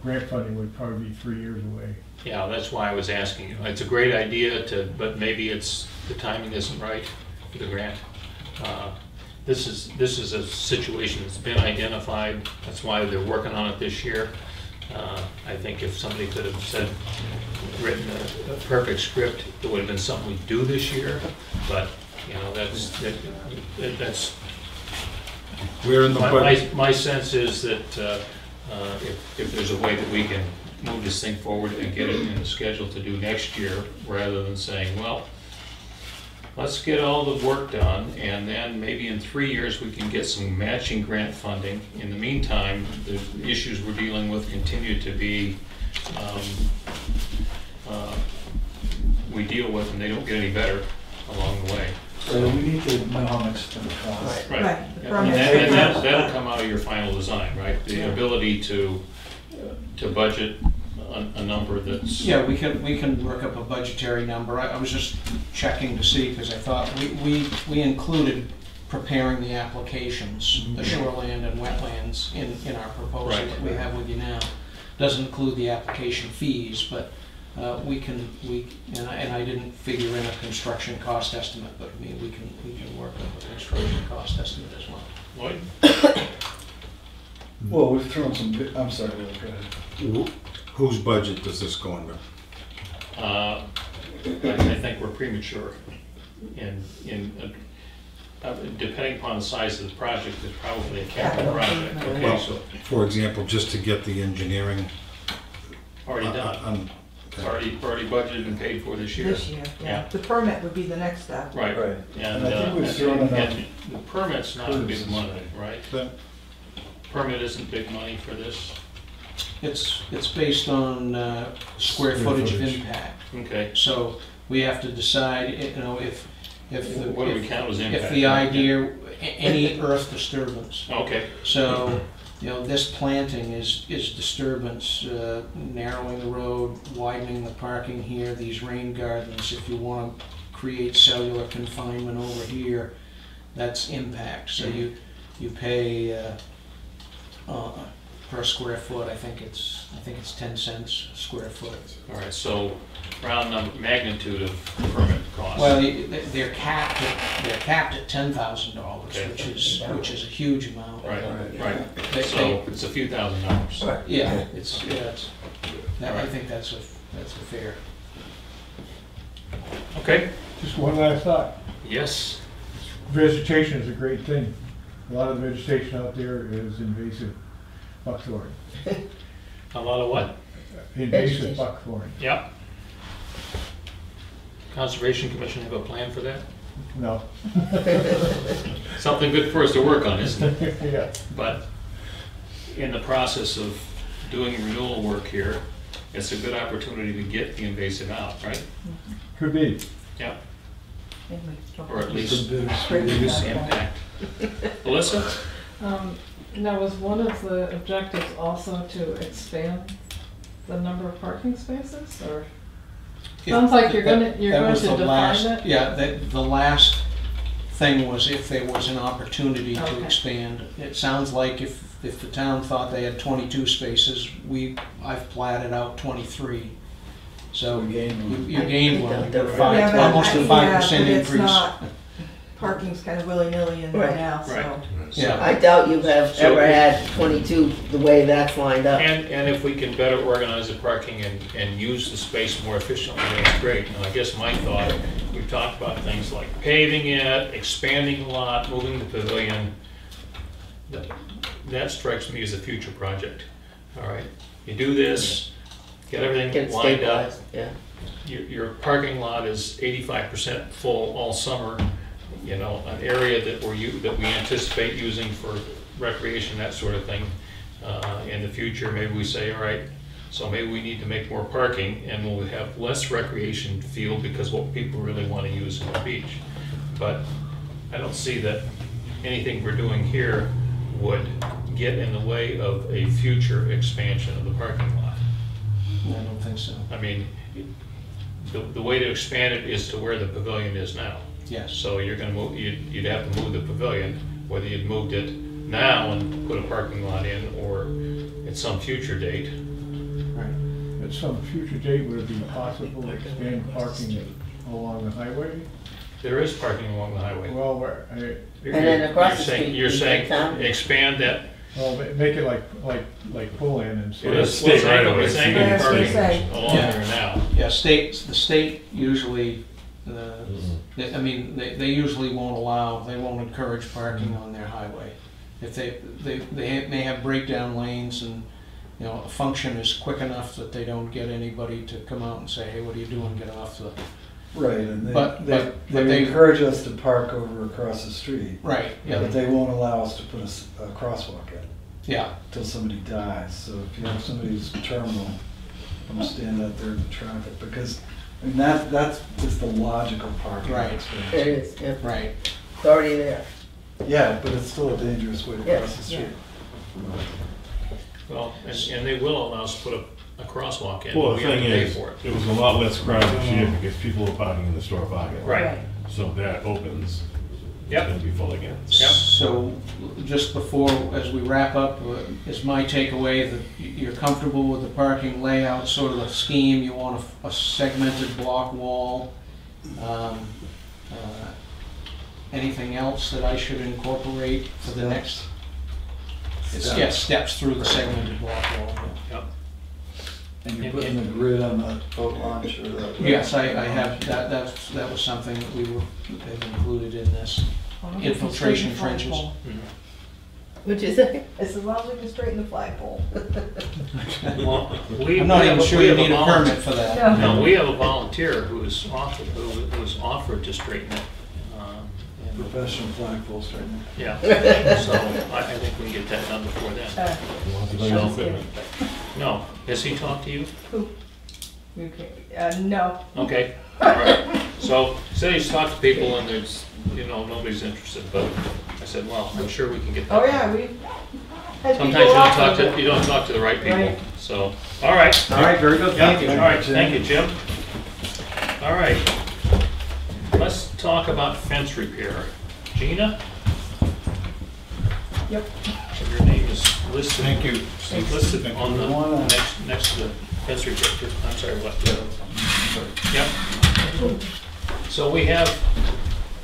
grant funding would probably be 3 years away. Yeah, that's why I was asking you. It's a great idea but maybe the timing isn't right for the grant. This is a situation that's been identified. That's why they're working on it this year. I think if somebody could have written a perfect script, it would have been something we'd do this year. But that's We're in the budget. my sense is that if there's a way that we can move this thing forward and get it in the schedule to do next year, rather than saying, well, let's get all the work done, and then maybe in 3 years we can get some matching grant funding. In the meantime, the issues we're dealing with continue to be, we deal with, and they don't get any better along the way. So we need to know how much it's going to cost. Right. Right. And that'll come out of your final design, right? The ability to budget a number that's... Yeah, we can work up a budgetary number. I was just checking to see, because I thought we included preparing the applications, the shoreland and wetlands in our proposal that we have with you now. Doesn't include the application fees, but and I didn't figure in a construction cost estimate, but I mean, we can work up a construction cost estimate as well. Lloyd? Well, we've thrown some, I'm sorry, Will, go ahead. Whose budget does this go under? I think we're premature. Depending upon the size of the project, it's probably a capital project. Okay, Well, so for example, just to get the engineering. already done. Okay. Already budgeted and paid for this year. This year, yeah. The permit would be the next step. Right. Right. And I think we've thrown enough. and the permit's not big Cruises. money, right? But Permit isn't big money for this. It's based on square footage of impact. Okay. So we have to decide, if What do we count as impact? if the idea, any earth disturbance. Okay. So, this planting is disturbance, narrowing the road, widening the parking here, these rain gardens. If you want to create cellular confinement over here, that's impact. So you pay per square foot. I think it's 10 cents a square foot. All right, so round number, magnitude of permit costs. Well, they're capped at $10,000, Okay. which is a huge amount. Right. They- So it's a few $1,000s. Yeah, I think that's a fair. Okay, Just one last thought. yes, Vegetation is a great thing. A lot of the vegetation out there is invasive buckthorn. a lot of what? Invasive buckthorn. Yep. Conservation Commission have a plan for that? No. Something good for us to work on, isn't it? Yeah. But in the process of doing renewal work here, it's a good opportunity to get the invasive out, right? Could be. Yeah, Maybe. or at least It's a reduce the impact. Melissa? Now, was one of the objectives also to expand the number of parking spaces, or? Sounds like you're going to define it? Yeah, the last thing was if there was an opportunity to Okay. expand. It sounds like if the town thought they had 22 spaces, I've platted out 23. So We gained one. you gained one, you got Yeah, but almost a I- 5% yeah, but it's increase. not- Parking's kind of willy-nilly in there Right. now, so. Right. Yeah. I doubt you have So- ever had 22 the way that's lined up. And if we can better organize the parking and use the space more efficiently, that's great. And I guess my thought, we've talked about things like paving it, expanding the lot, moving the pavilion. That strikes me as a future project, all right? You do this, get everything Get it lined up. stabilized, yeah. Your parking lot is 85% full all summer, you know, an area that we anticipate using for recreation, that sort of thing. In the future, maybe we say, all right, so maybe we need to make more parking and we'll have less recreation field because what people really want to use is the beach. But I don't see that anything we're doing here would get in the way of a future expansion of the parking lot. I don't think so. I mean, the way to expand it is to where the pavilion is now. Yes. So you're gonna move, you'd have to move the pavilion, whether you'd moved it now and put a parking lot in, or at some future date. Right. At some future date, would it be possible to expand parking along the highway? There is parking along the highway. Well, You're- And then across the saying- street, You're you saying, take town. expand that, make it like pull in and well, stuff. it's state right away, it's so anchored you can parking say. along Yeah. there now. Yeah, the state usually, I mean, they usually won't they won't encourage parking on their highway. If they may have breakdown lanes and, you know, a function is quick enough that they don't get anybody to come out and say, hey, what are you doing, get off the, Right, and But they they- encourage us to park over across the street, right, but yeah, they won't allow us to put a crosswalk in yeah, until somebody dies. So if you have somebody who's terminal, don't stand out there in the traffic, because, I mean, that's the logical parking Right. expansion. It is, yeah. right. It's already there. Yeah, but it's still a dangerous way to Yeah. cross the street. Well, and they will allow us to put a crosswalk in, Well, but the we have to thing pay is, for it. it was a lot less crowded this year because people were parking in the store parking lot. Right. So that opens, it's Yep. gonna be full again. Yep. So, just before, as we wrap up, is my takeaway that you're comfortable with the parking layout, sort of the scheme, you want a segmented block wall? Anything else that I should incorporate for the next? Yeah, steps through the segmented block wall. Yep. And you're putting the grid on the boat launch or the. Yes, I have, that was something that we have included in this. Infiltration trenches. What'd you say? It's as long as we can straighten the flagpole. Well, I'm not even sure you need a permit for that. No. No, we have a volunteer who was offered to straighten it. and- Professional flagpole straightener. Yeah, so I think we can get that done before then. Wants to bring all equipment. No, has he talked to you? Okay, no. Okay, all right. So, he said he's talked to people and there's, nobody's interested, but I said, well, I'm sure we can get that. Oh, yeah, we had Sometimes people offer, but- you don't talk to the right people, Right. so, all right. All right, very good, thank you. All right, thank you, Jim. All right, let's talk about fence repair. Gina? Yep. Your name is listed. Thank you. Listed Thank on you. the next to the fence rejector. I'm sorry, what? Yep. So we have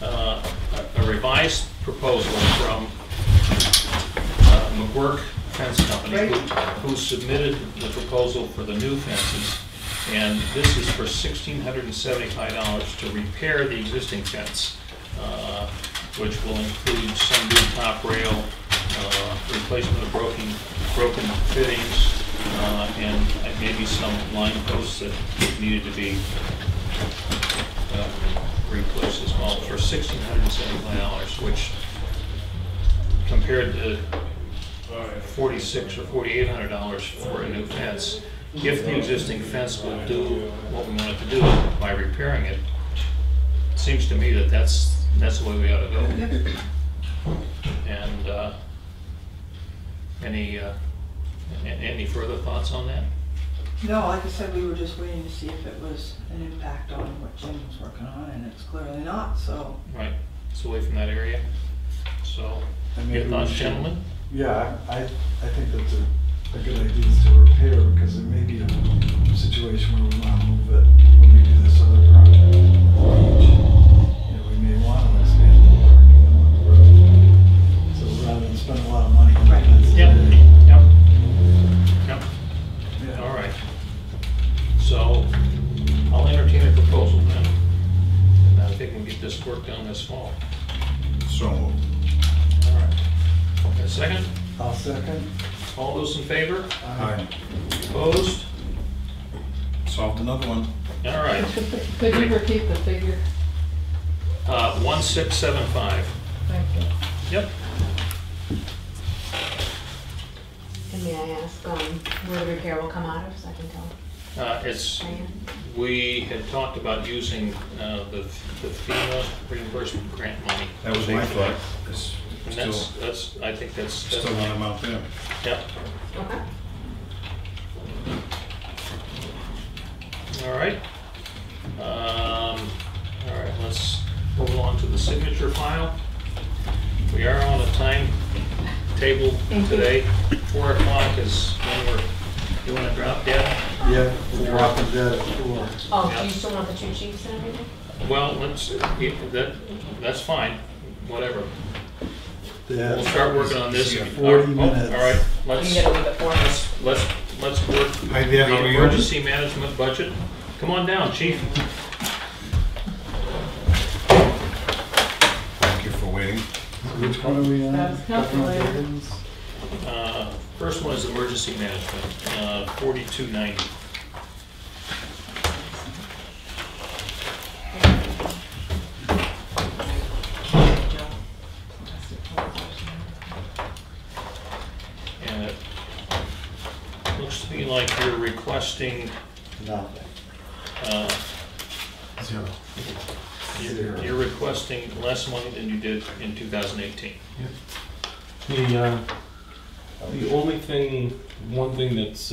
a revised proposal from McGurk Fence Company, who submitted the proposal for the new fences. And this is for $1,675 to repair the existing fence, which will include some new top rail, replacement of broken fittings, and maybe some line posts that needed to be replaced as well for $1,675, which compared to $4,600 or $4,800 for a new fence. If the existing fence will do what we want it to do by repairing it, it seems to me that that's the way we ought to go. And any further thoughts on that? No, like I said, we were just waiting to see if it was an impact on what Jim was working on, and it's clearly not, so. Right, it's away from that area. So, And your maybe thoughts, we should- gentlemen? Yeah, I think that's a good idea is to repair, because it may be a situation where we want to move it when we do this other project. You know, we may want to expand the parking on the road. So rather than spend a lot of money on fences. Yep. Yeah. All right. So, I'll entertain a proposal then. And I think we'll get this work done this fall. So moved. All right. A second? I'll second. All those in favor? Aye. Opposed? Solved another one. All right. Could you repeat the figure? 1675. Thank you. Yep. And may I ask where the repair will come out of, so I can tell It's, Diane? we had talked about using the FEMA reimbursement grant money. That was my thought. It's And still, that's, I think that's. still want them out there. Yep. Okay. All right. All right, let's move along to the signature file. We are on a time table today. 4 o'clock is when we're doing a drop dead. Yeah, we're dropping dead at 4. Oh, Yeah. do you still want the 2 chiefs and everything? Well, that's fine, whatever. Yeah. We'll start working on this. Yeah, 40 minutes. All right, You let's gotta leave it 4 minutes. let's work Hi there, how the are you? emergency management budget. Come on down, chief. Thank you for waiting. Which one are we on? That's calculated. Buildings? First one is emergency management, 4290. And it looks to me like you're requesting, Nothing. uh, Zero. you're requesting less money than you did in 2018. The only thing, one thing that's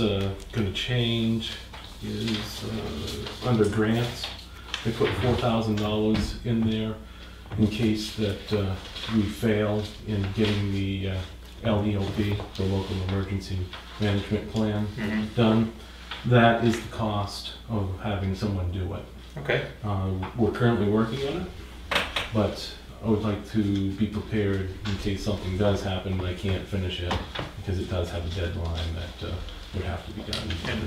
gonna change is under grants. They put $4,000 in there in case that we fail in getting the LEOP, the Local Emergency Management Plan, Mhm. done. That is the cost of having someone do it. Okay. We're currently working on it, but I would like to be prepared in case something does happen and I can't finish it, because it does have a deadline that would have to be done. And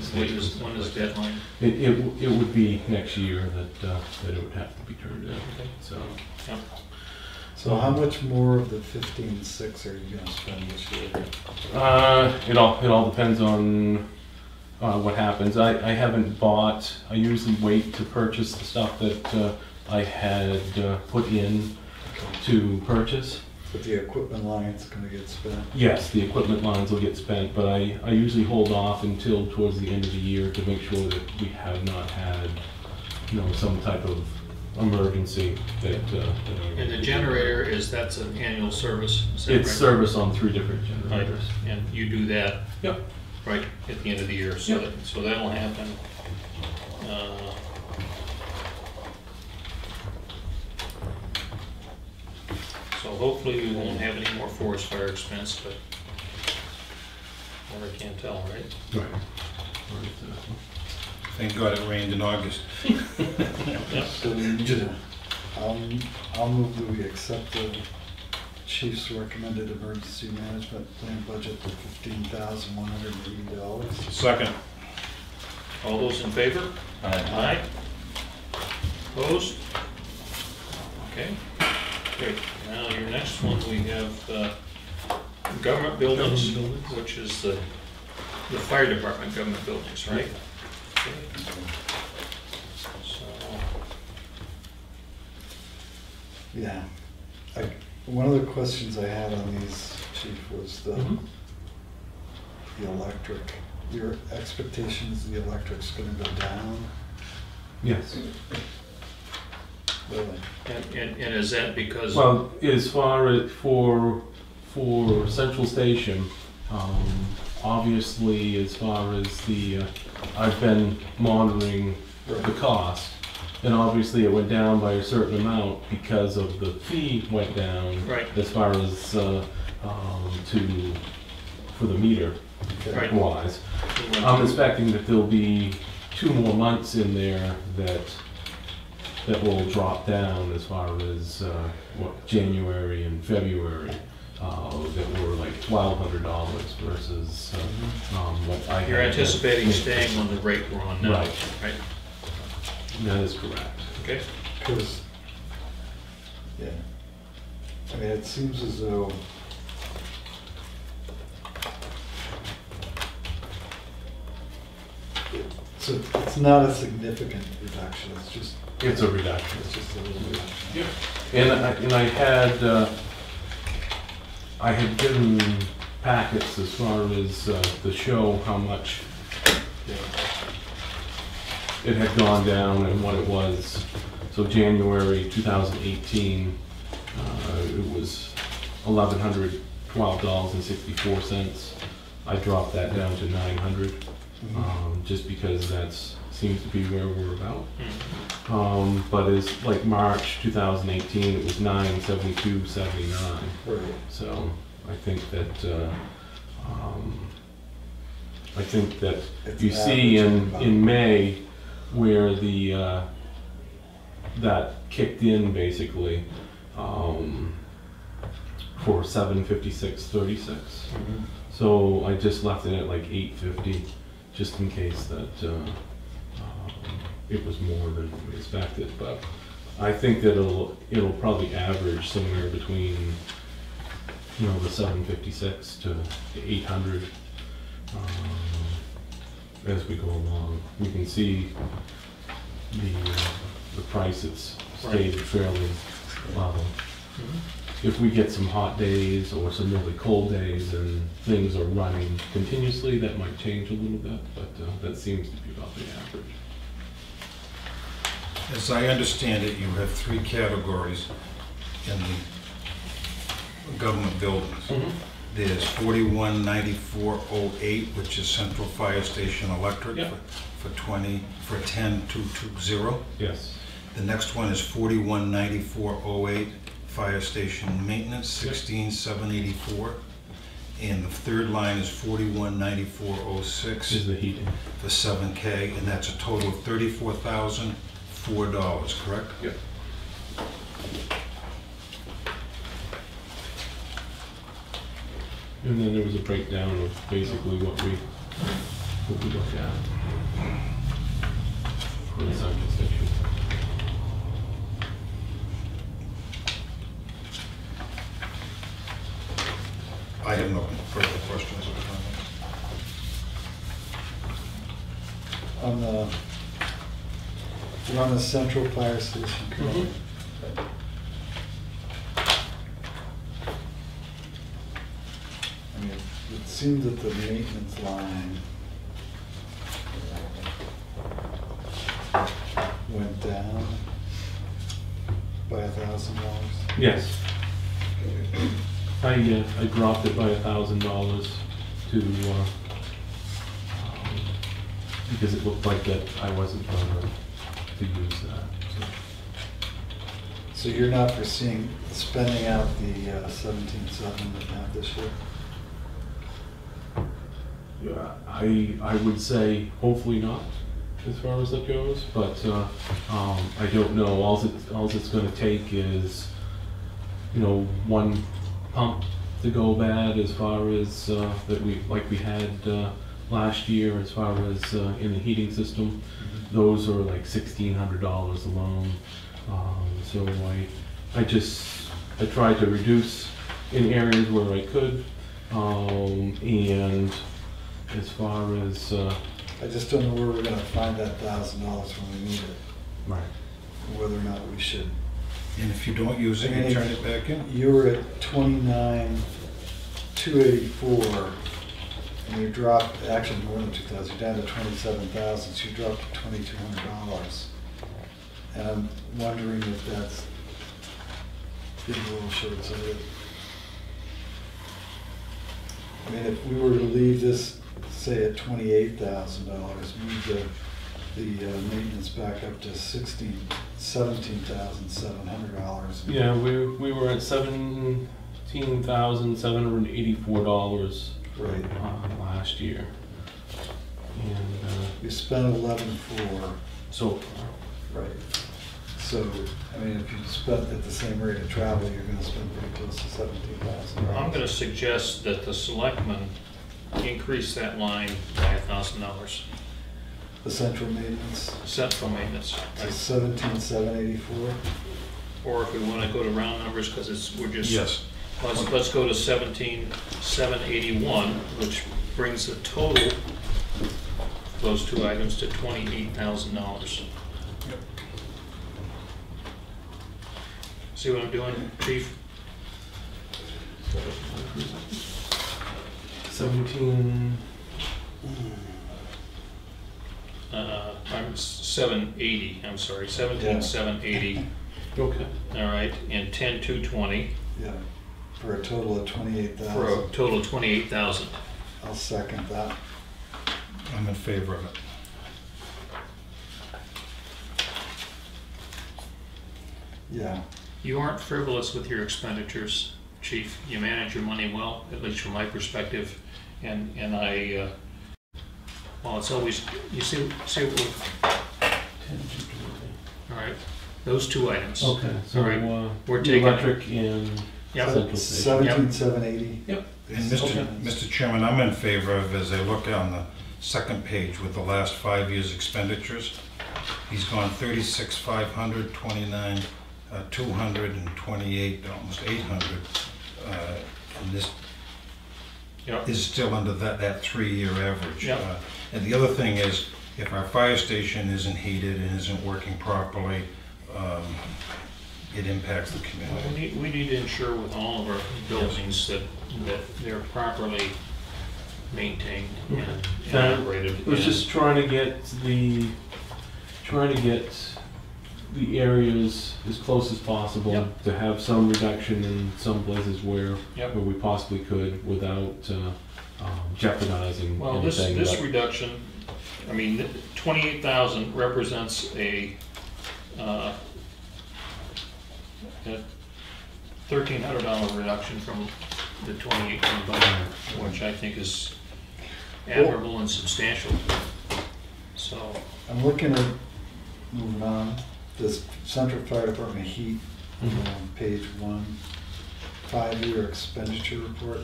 when is the deadline? It would be next year that it would have to be turned in, so. Yep. So how much more of the 15.6 are you gonna spend this year? It all depends on what happens. I haven't bought, I usually wait to purchase the stuff that I had put in to purchase. But the equipment line's gonna get spent. Yes, the equipment lines will get spent, but I usually hold off until towards the end of the year to make sure that we have not had, some type of emergency that. And the generator that's an annual service? Is that It's right? service on 3 different Right, generators. and you do that? Yep. Right at the end of the year, so Yep. so that'll happen. So hopefully we won't have any more forest fire expense, but never can tell, right? Right. Thank God it rained in August. So we need to, I'll move that we accept the chief's recommended emergency management plan budget for $15,180. Second. All those in favor? Aye. Opposed? Okay, great. Now your next one, we have government buildings, which is the fire department government buildings, right? Okay. So, Yeah. One of the questions I had on these, Chief, was the electric. Your expectation is the electric's gonna go down? Yes. Really? and is that because? Well, as far as for Central Station, obviously, as far as the, I've been monitoring the cost, and obviously it went down by a certain amount because of the fee went down. Right. As far as for the meter Right. wise. I'm expecting that there'll be 2 more months in there that will drop down as far as January and February that were like $1,200 versus what I had. You're anticipating staying on the rate we're on now, Right. right? That is correct. Okay. Because, yeah, I mean, it seems as though it's not a significant reduction, it's just. It's a reduction. It's just a little reduction. Yeah. And I had given packets as far as to show how much it had gone down and what it was. So January 2018, it was $1,112.64. I dropped that down to $900, just because that's seems to be where we're about. But it's like March 2018, it was $972.79. Right. So I think that It's you see averaging about- in May where the that kicked in basically for 756.36. So I just left it at like 850, just in case that it was more than we expected. But I think that it'll probably average somewhere between, you know, the 756 to the 800 as we go along. We can see the price it's stayed fairly level. If we get some hot days or some really cold days and things are running continuously, that might change a little bit, but that seems to be about the average. As I understand it, you have 3 categories in the government buildings. There's 419408, which is Central Fire Station Electric, Yep. for 10,220. Yes. The next one is 419408, Fire Station Maintenance, 16,784. And the third line is 419406 Is the heating. for 7K, and that's a total of $34,004, correct? Yep. And then there was a breakdown of basically what we looked at for the Central Station. I have no further questions or comments. We're on the Central Fire Station, correct? I mean, it seemed that the maintenance line went down by $1,000. Yes. I dropped it by $1,000 to because it looked like that I wasn't going to use that. So you're not foreseeing spending out the 17.7 that you have this year? Yeah, I would say hopefully not, as far as that goes, but I don't know. All it's going to take is, you know, one pump to go bad, as far as that we had last year, as far as in the heating system. Those are like $1,600 alone. So I tried to reduce in areas where I could, and as far as I just don't know where we're gonna find that $1,000 when we need it, right. whether or not we should. And if you don't use it, you turn it back in. You were at 29,284, and you dropped, actually more than 2,000, you're down to 27,000, so you dropped to $2,200. And I'm wondering if that's being a little short-sighted. I mean, if we were to leave this, say, at $28,000, move the maintenance back up to $17,700. Yeah, we were at $17,784 Right. Last year, and We spent 11.4. so far. Right. So, I mean, if you spent at the same rate of travel, you're gonna spend pretty close to $17,000. I'm gonna suggest that the selectmen increase that line by $1,000. The central maintenance, Central maintenance, to 17,784. or if we wanna go to round numbers, because we're just. Yes. Let's go to 17,781, which brings the total, those two items, to $28,000. Yep. See what I'm doing, Chief? 17. I'm 780, I'm sorry, 17,780, Okay. all right, and 10,220, Yeah, for a total of for a 28,000. total of 28,000. I'll second that. I'm in favor of it. Yeah. You aren't frivolous with your expenditures, Chief. You manage your money well, at least from my perspective, and I, well, it's always, you see what, all right, those two items. Okay, so All right. We're the taking- electric and Yep. central station. 17,780. Yep. And Okay. Mr. Chairman, I'm in favor of, as I look on the second page with the last 5 years' expenditures, he's gone 36,500, 29, 200, and 28, almost 800. And this Yep. is still under that 3-year average. Yep. And the other thing is, if our fire station isn't heated and isn't working properly, it impacts the community. We need to ensure with all of our buildings that they're properly maintained and operated. I was just trying to get the areas as close as possible, Yep. to have some reduction in some places where Yep. we possibly could without jeopardizing Well, this anything. reduction, I mean, 28,000 represents a $1,300 reduction from the 2018 budget, which I think is admirable and substantial. So, I'm looking at, moving on, this Central Fire Department heat, page 1, 5-year expenditure report.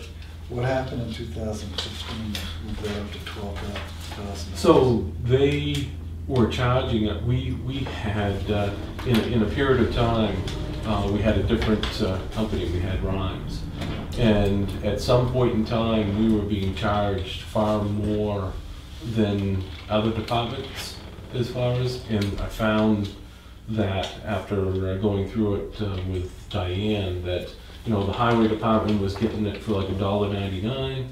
What happened in 2015 that moved that up to 12,000? So they were charging it. We had in a period of time we had a different company. We had Rhymes, and at some point in time we were being charged far more than other departments as far as. And I found that after going through it with Diane, that the highway department was getting it for like $1.99,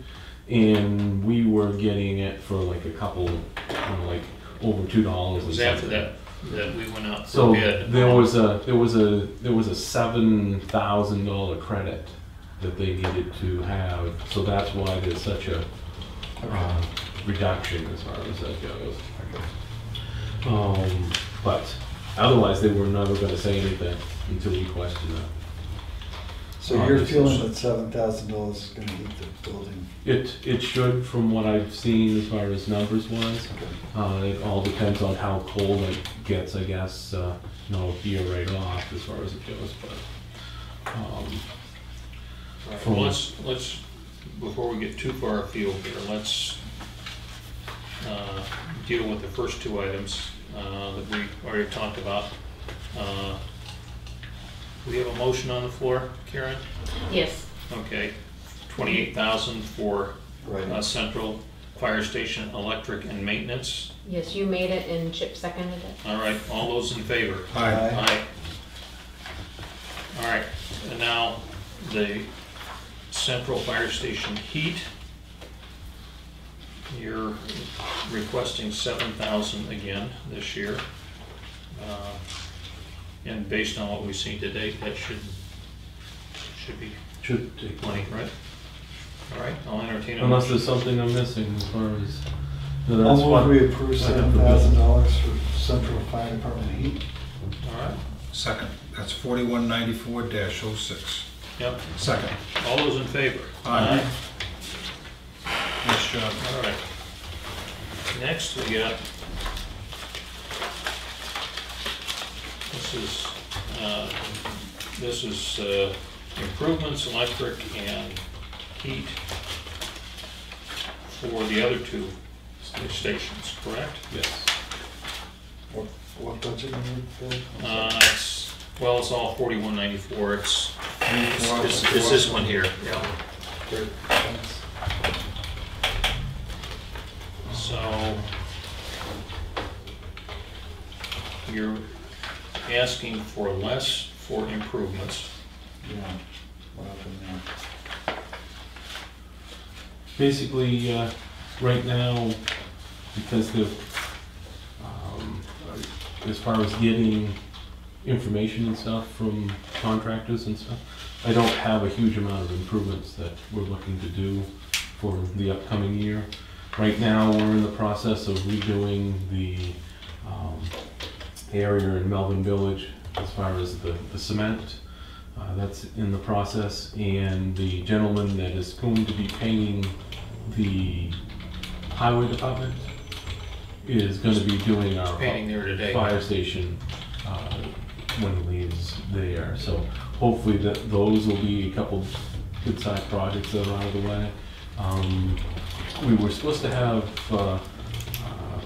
and we were getting it for like a couple, like over $2. it was after that we went out for So bid. there was a $7,000 credit that they needed to have. So that's why there's such a reduction as far as that goes. But Otherwise, they were never gonna say anything until we questioned them. So you're feeling that $7,000 is gonna heat the building? It should, from what I've seen as far as numbers wise. It all depends on how cold it gets, I guess, year right off as far as it goes, but. Well, let's, before we get too far afield here, let's deal with the first two items that we already talked about. We have a motion on the floor, Karen? Yes. Okay, 28,000 for Right. central fire station electric and maintenance. Yes, you made it and Chip seconded it. All right, all those in favor? Aye. Aye. All right, and now the central fire station heat. You're requesting 7,000 again this year. And based on what we've seen to date, that should be plenty, right? All right, I'll entertain a Unless motion. there's something I'm missing as far as. I'll move we approve I have the $7,000 for Central Fire Department heat. All right, Second, that's 4194-06. yep. Second. All those in favor? Aye. Nice job. All right. Next, we got, this is improvements, electric and heat for the other two stations, correct? Yes. What budget number, Bill? It's all 4194. It's this one here, yeah. Great, thanks. So you're asking for less for improvements. Yeah, what happened there? Basically, right now, because as far as getting information and stuff from contractors and stuff, I don't have a huge amount of improvements that we're looking to do for the upcoming year. Right now, we're in the process of redoing the area in Melvin Village as far as the cement. That's in the process, and the gentleman that is going to be painting the highway department is going to be doing our Painting there today. fire station when he leaves there. So hopefully those will be a couple good-sized projects that are out of the way. We were supposed to have a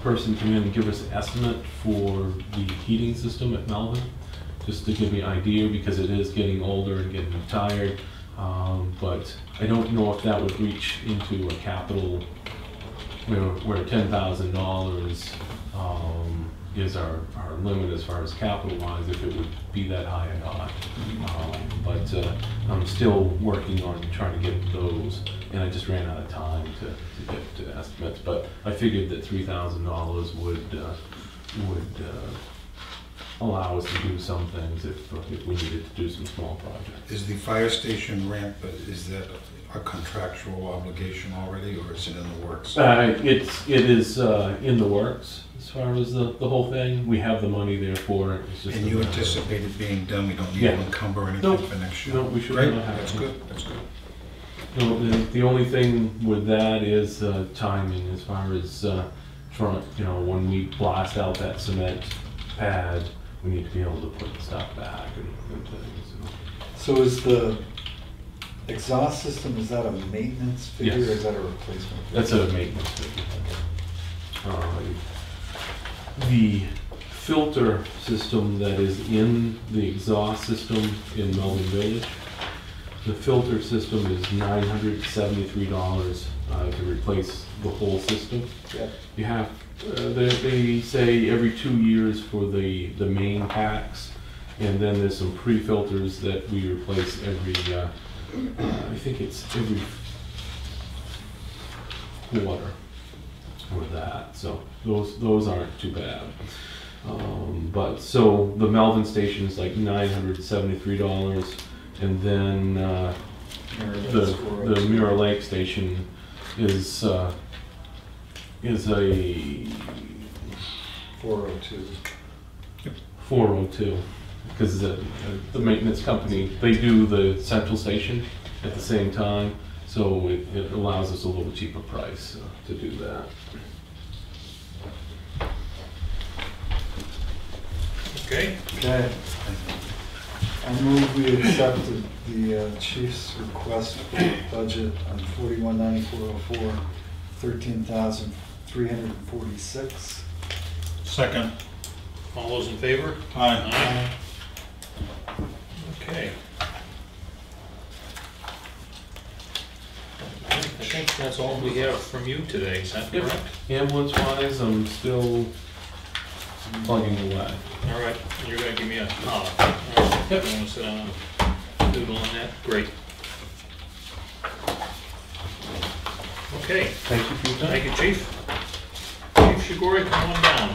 person come in and give us an estimate for the heating system at Melvin, just to give me an idea, because it is getting older and getting tired. But I don't know if that would reach into a capital where $10,000 is our limit as far as capital wise, if it would be that high or not. But I'm still working on trying to get those, and I just ran out of time to get to estimates. But I figured that $3,000 would allow us to do some things if we needed to do some small projects. Is the fire station ramp, is that a contractual obligation already, or is it in the works? It is in the works as far as the whole thing. We have the money there for it. It's just And a you matter of- anticipate it being done, we don't need Yeah. to encumber anything Nope. for next year? No, we should Great, not have that's to. good, that's good. No, the only thing with that is timing, as far as when we blast out that cement pad, we need to be able to put the stuff back and things. So is the exhaust system, is that a maintenance figure, Yes. or is that a replacement figure? That's a maintenance figure. The filter system that is in the exhaust system in Melvin Village, the filter system is $973 to replace the whole system. Yep. You have, they say every 2 years for the main packs, and then there's some pre-filters that we replace every, I think it's every quarter for that. So those aren't too bad. But so the Melvin station is like $973, and then the Mirror Lake station is a 402. 402, because the maintenance company, they do the central station at the same time, so it allows us a little cheaper price to do that. Okay, Okay. I move we accepted the chief's request for the budget on 419404, 13,346. Second. all those in favor? Aye. Okay. I think that's all we have from you today, is that Yep. correct? Ambulance-wise, I'm still plugging away. All right, you're gonna give me a, all right. Yep. You wanna sit down and doodle on that? Great. Okay, Thank you for your time. thank you, Chief. Chief Shigori, come on down.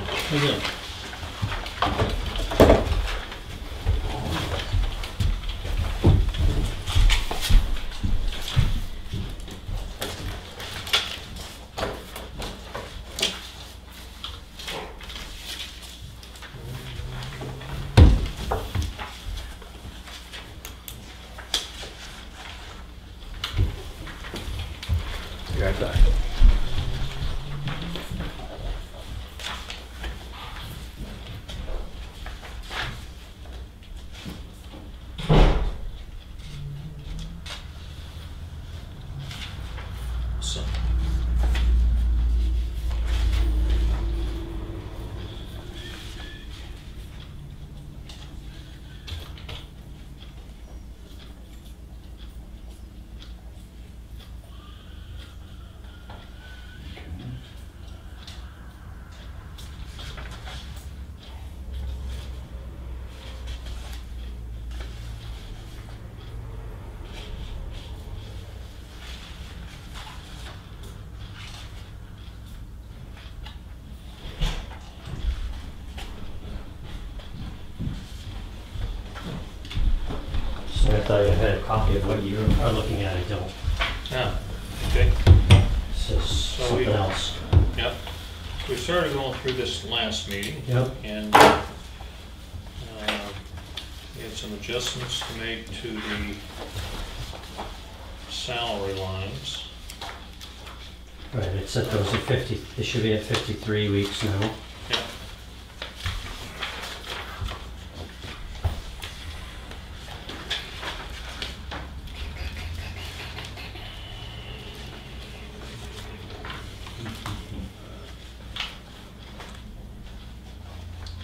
Be right back. So, So I thought you had a copy of what you are looking at, I don't. yeah, okay. It says So we- something else. Yep. We started going through this last meeting. Yep. And we had some adjustments to make to the salary lines. Right, it said those at 50, they should be at 53 weeks now. Yep.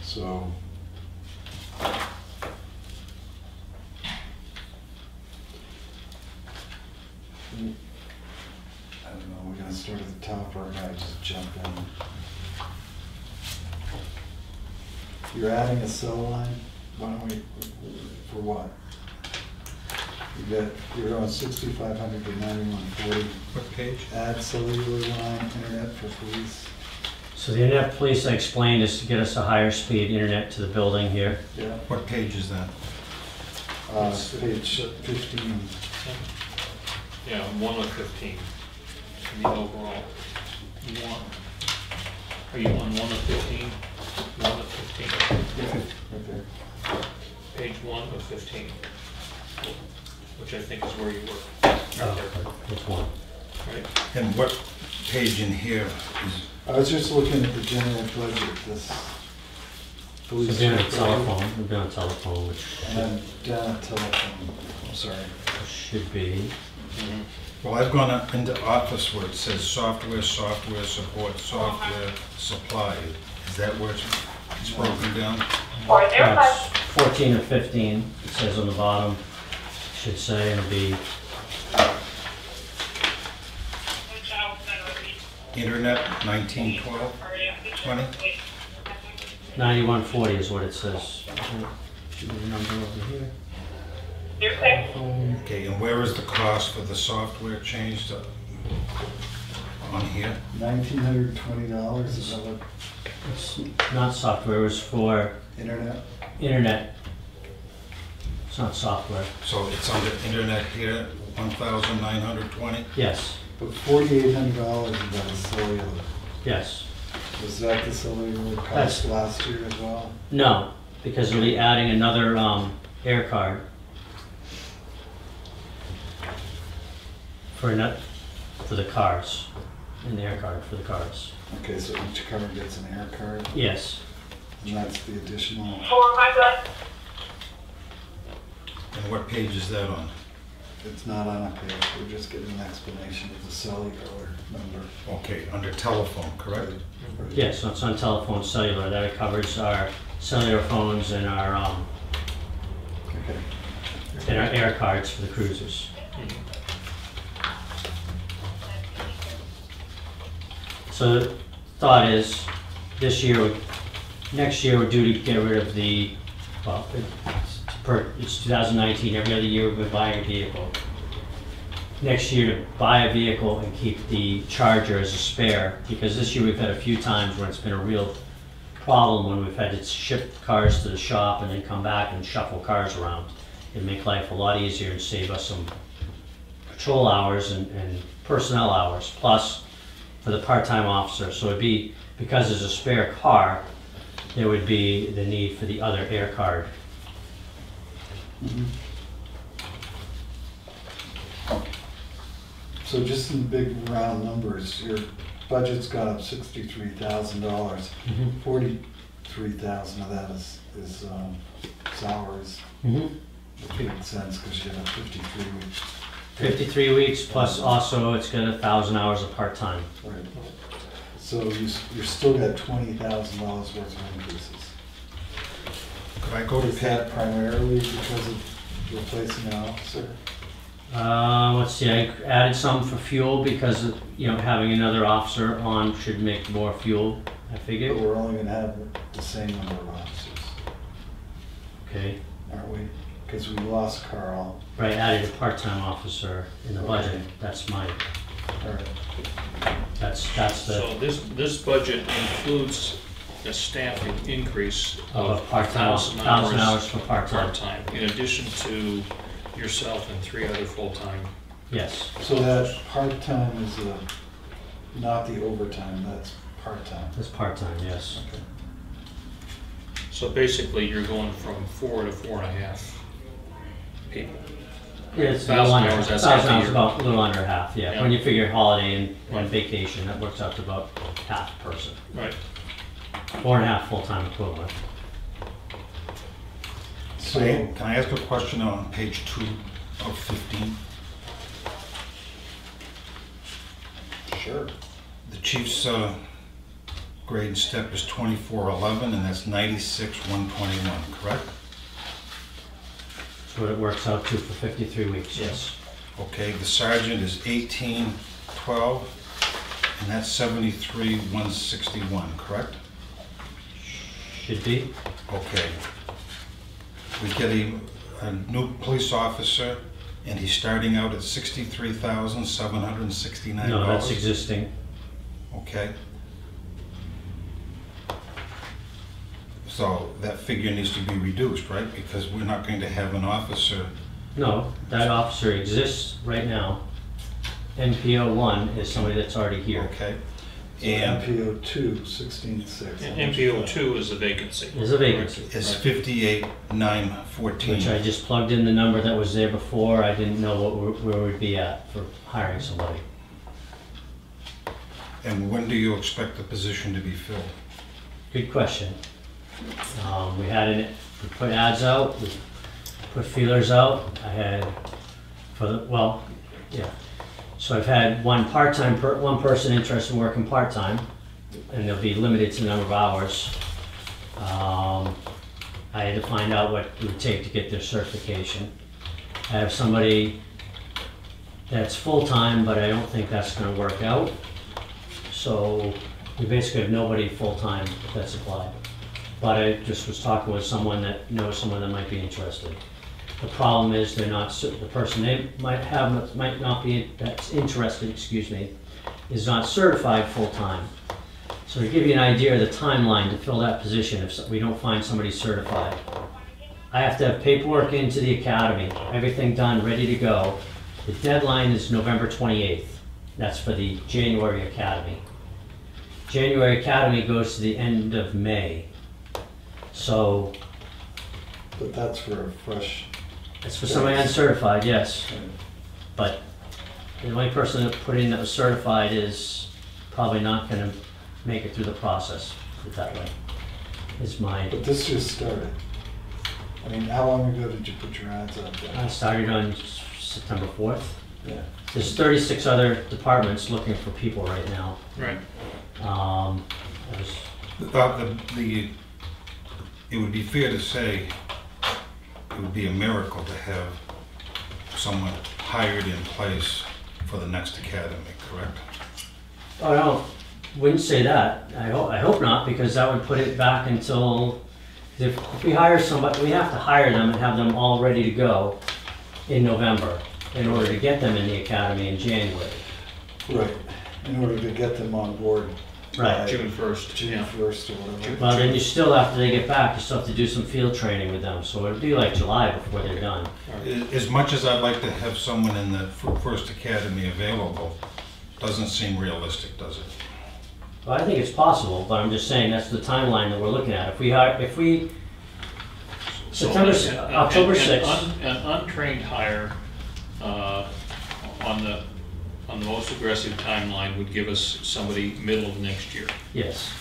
So. I don't know, we're gonna start at the top or I just jump in. You're adding a cell line, why don't we, for what? You're going 6,500 to 9140. What page? Add cellular line, internet for police. So the internet police, I explained, is to get us a higher speed internet to the building here. Yeah. What page is that? Page 15. Yeah, 1 of 15. In the overall. You want, are you on 1 of 15? 1 of 15. Yeah, right there. Page 1 of 15. Which I think is where you were. Oh, that's one. Right? And what page in here is, I was just looking at the general budget, this So police. down at chief telephone, we're down at telephone, which And down at telephone, I'm sorry. should be, well, I've gone up into office where it says software, software support, software supply. Is that where it's broken down? that's 14 or 15, it says on the bottom, should say, and it'll be, Internet, 1912, 20? 9140 is what it says. Should be the number over here. Okay, and where is the cost for the software changed on here? $1,920, is that what, It's not software, it was for internet? internet. It's not software. So it's under internet here, 1,920? Yes, But $4,800 is that a cellular. yes. Was that the cellular That's- cost last year as well? No, because we'll be adding another air card for the cars, an air card for the cars. Okay, so each car gets an air card, Yes. and that's the additional. And what page is that on? It's not on a page, we're just getting an explanation of the cellular number. Okay, under telephone, correct? Yes, so it's on telephone cellular. That covers our cellular phones and our Okay. air cards for the cruisers. So the thought is, next year we're due to get rid of the, well, it's 2019, every other year we've been buying a vehicle. Next year to buy a vehicle and keep the Charger as a spare, because this year we've had a few times where it's been a real problem when we've had to ship cars to the shop and then come back and shuffle cars around. It'd make life a lot easier and save us some patrol hours and personnel hours, plus for the part-time officer. So it'd be, because there's a spare car, there would be the need for the other air card. Mhm. So just in big round numbers, your budget's gone up $63,000. Mhm. 43,000 of that is salaries. Which makes sense because you have 53 weeks. 53 weeks, plus also it's got 1,000 hours of part-time. Right. So you're still got $20,000 worth of increases. Could I go to Is that primarily because of replacing an officer? Let's see, I added some for fuel because, having another officer on should make more fuel, I But figured. we're only gonna have the same number of officers, Okay, aren't we? Because we lost Carl. right, added a part-time officer in the budget. Okay. That's my, All right. that's the, So this budget includes a staffing increase of of part-time, 1,000 1,000 hours hours for part-time. part-time, in addition to yourself and 3 other full-time. Yes, So that part-time is not the overtime, that's part-time. that's part-time, yes. Okay. So basically, you're going from 4 to 4.5 people. Yeah, it's 1,000 under, hours, that's 1,000 half a hours, year. about a little under half, yeah. Yeah. When you figure holiday and Right. vacation, that works out to about half a person. Right. 4.5 full-time equivalent. So, Can I ask a question on page 2 of 15? sure. The chief's grade and step is 2411, and that's 96,121, correct? That's what it works out to for 53 weeks, yes. Okay, the sergeant is 1812, and that's 73,161, correct? Should be. Okay. We get a new police officer, and he's starting out at $63,769. No, that's existing. Okay. So that figure needs to be reduced, right? Because we're not going to have an officer. No, that officer exists right now. NPO 1 is somebody that's already here. Okay. So And MPO 2, 16,600. And MPO 2 is a vacancy. There's a vacancy, it's 58,914. which I just plugged in the number that was there before. I didn't know where we'd be at for hiring somebody. And when do you expect the position to be filled? Good question. We put ads out, we put feelers out. I had, So I've had one person interested in working part-time, and they'll be limited to the number of hours. I had to find out what it would take to get their certification. I have somebody that's full-time, but I don't think that's gonna work out. So we basically have nobody full-time that's applied. But I just was talking with someone that knows someone that might be interested. The problem is the person they might not be, that's interested, is not certified full-time. So to give you an idea of the timeline to fill that position, if we don't find somebody certified, I have to have paperwork into the academy, everything done, ready to go. The deadline is November 28th. That's for the January academy. January academy goes to the end of May. So But that's for a fresh. It's for somebody uncertified, yes. But the only person that put in that was certified is probably not gonna make it through the process, put it that way. Is my, But this just started. I mean, how long ago did you put your ads out there? I started on September 4th. Yeah. There's 36 other departments looking for people right now. Right. I was, It would be fair to say it would be a miracle to have someone hired in place for the next academy, correct? oh no, wouldn't say that. I hope not, because that would put it back until, if we hire somebody, we have to hire them and have them all ready to go in November in order to get them in the academy in January. Right. In order to get them on board. Right. by June 1st. June Yeah. 1st or whatever. Well, then you still, after they get back, you still have to do some field training with them, so it'll be like July before they're done. As much as I'd like to have someone in the first academy available, doesn't seem realistic, does it? Well, I think it's possible, but I'm just saying that's the timeline that we're looking at. September, October 6th. An untrained hire on the most aggressive timeline would give us somebody middle of next year. Yes.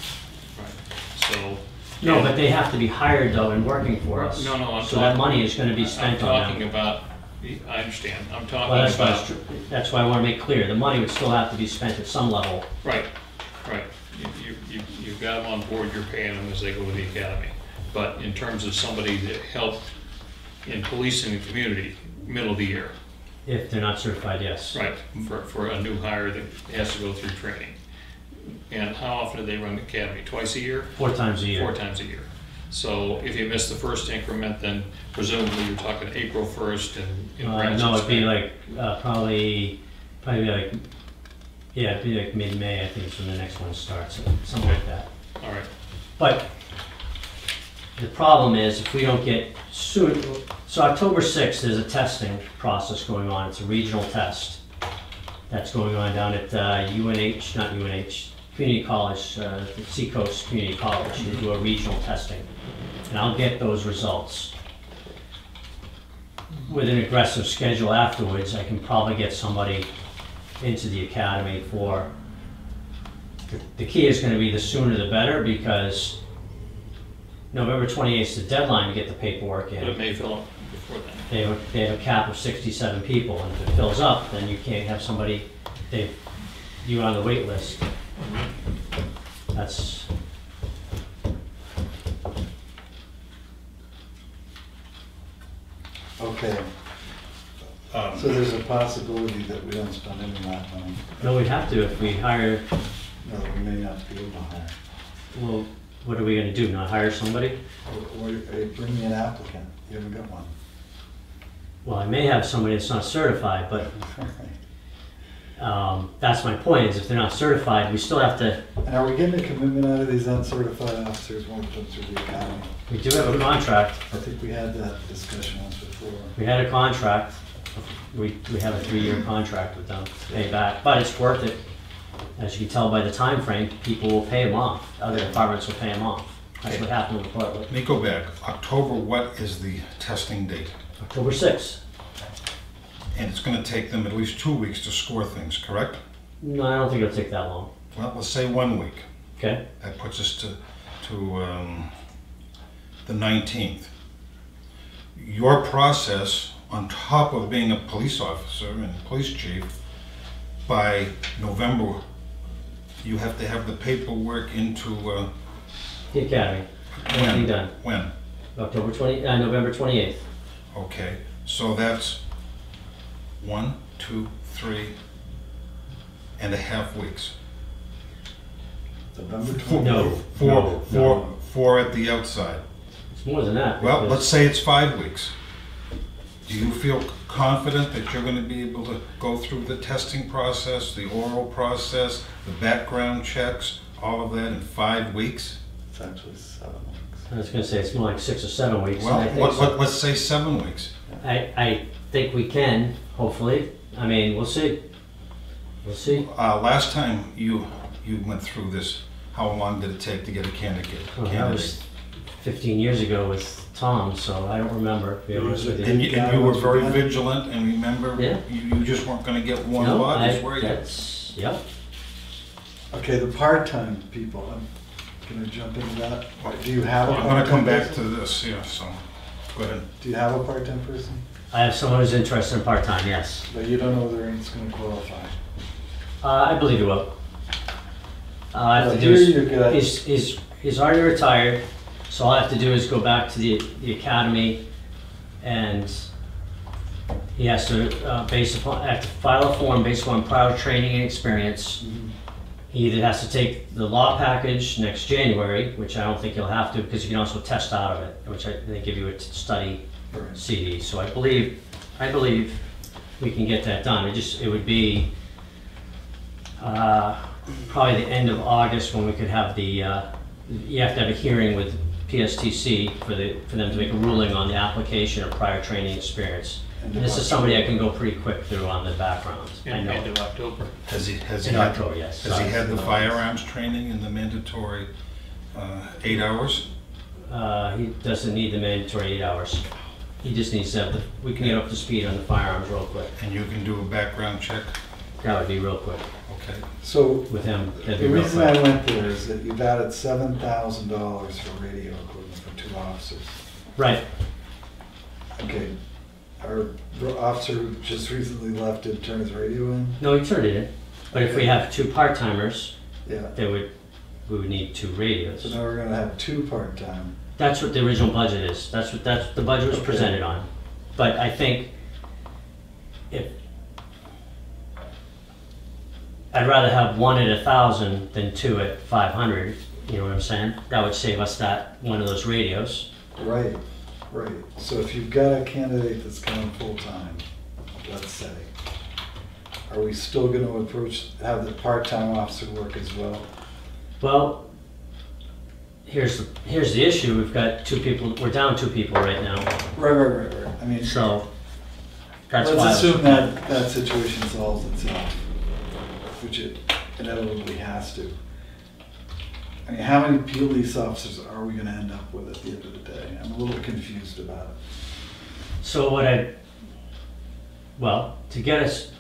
Right. So. No, but they have to be hired though and working for us. No, I'm so that money is going to be spent on them. I'm talking about. I understand. I'm talking well, about. That's why I want to make clear the money would still have to be spent at some level. Right. Right. You've got them on board. You're paying them as they go to the academy. But in terms of somebody that helped in policing the community, middle of the year. If they're not certified, yes. Right, for a new hire that has to go through training. And how often do they run the academy? Twice a year? 4 times a year. 4 times a year. So if you miss the first increment, then presumably you're talking April 1st and no, it'd be like probably like, yeah, it'd be like mid-May, I think is when the next one starts, something like that. All right. But the problem is if we don't get soon, so October 6th is a testing process going on. It's a regional test that's going on down at Community College, the Seacoast Community College. They do a regional testing. And I'll get those results. With an aggressive schedule afterwards, I can probably get somebody into the academy for, the key is going to be the sooner the better, because November 28th is the deadline to get the paperwork in. But it may fill up before then. They have a cap of 67 people, and if it fills up, then you can't have somebody, you're on the wait list. That's... Okay. So there's a possibility that we don't spend any of that money. No, we'd have to if we hire... No, we may not be able to hire. Well, what are we going to do, not hire somebody? Or bring me an applicant. You haven't got one. Well, I may have somebody that's not certified, but that's my point, is if they're not certified, we still have to... And are we getting a commitment out of these uncertified officers once we through the academy? We do have a contract. I think we had that discussion once before. We had a contract. We have a 3-year contract with them to pay back, but it's worth it. As you can tell by the time frame, people will pay them off. Other departments will pay them off. That's what happened with Portland. Let me go back. October, what is the testing date? October 6th. And it's going to take them at least 2 weeks to score things, correct? No, I don't think it'll take that long. Well, let's say 1 week. Okay. That puts us to the 19th. Your process, on top of being a police officer and police chief, by November, you have to have the paperwork into... the academy. Everything done. When? November 28th. Okay, so that's 1, 2, 3.5 weeks. November 28th. No. Four at the outside. It's more than that. Well, because- let's say it's 5 weeks. Do you feel confident that you're going to be able to go through the testing process, the oral process, the background checks, all of that in 5 weeks? It's actually 7 weeks. I was going to say it's more like 6 or 7 weeks. Well, and I think let's say 7 weeks. I think we can, hopefully. I mean, we'll see. We'll see. Last time you went through this, how long did it take to get a candidate? Well, that was 15 years ago with Tom, so I don't remember, to be honest with you. And you were very vigilant, and remember, Yeah. you just weren't gonna get one No, bodies, were you? that's, yep. Okay, the part-time people, can I jump into that? Do you have a I'm part-time gonna come back person? to this, yeah, so, go ahead. Do you have a part-time person? I have someone who's interested in part-time, yes. But you don't know whether it's gonna qualify. I believe he will. All I have to do Here is, you got- he's already retired, so all I have to do is go back to the academy, and he has to, have to file a form based upon prior training and experience. He either has to take the law package next January, which I don't think he'll have to, because you can also test out of it, which they give you a study CD. So I believe we can get that done. It would be probably the end of August when we could have the, you have to have a hearing with PSTC for them to make a ruling on the application of prior training experience. And this is somebody I can go pretty quick through on the background. I know. End of October. Has he In had, October, yes. has he had the firearms training in the mandatory 8 hours? He doesn't need the mandatory 8 hours. He just needs to have we can get up to speed on the firearms real quick. And you can do a background check? That would be real quick. Okay. So, With him, that'd the be real reason quick. I went there is that you've added $7,000 for radio equipment for 2 officers. Right. Okay, our officer who just recently left did turn his radio in? No, he turned it in. But if we have 2 part-timers, Yeah. we would need 2 radios. So now we're gonna have 2 part-time. That's what the original budget is. That's the budget was presented on. But I think if I'd rather have 1 at 1,000 than 2 at 500. You know what I'm saying? That would save us one of those radios. Right, right. So if you've got a candidate that's coming full-time, let's say, are we still gonna have the part-time officer work as well? Well, here's the issue. We've got 2 people. We're down 2 people right now. Right. I mean, So that's why. let's assume that situation solves itself, which it inevitably has to. I mean, how many police officers are we gonna end up with at the end of the day? I'm a little confused about it. So to get us.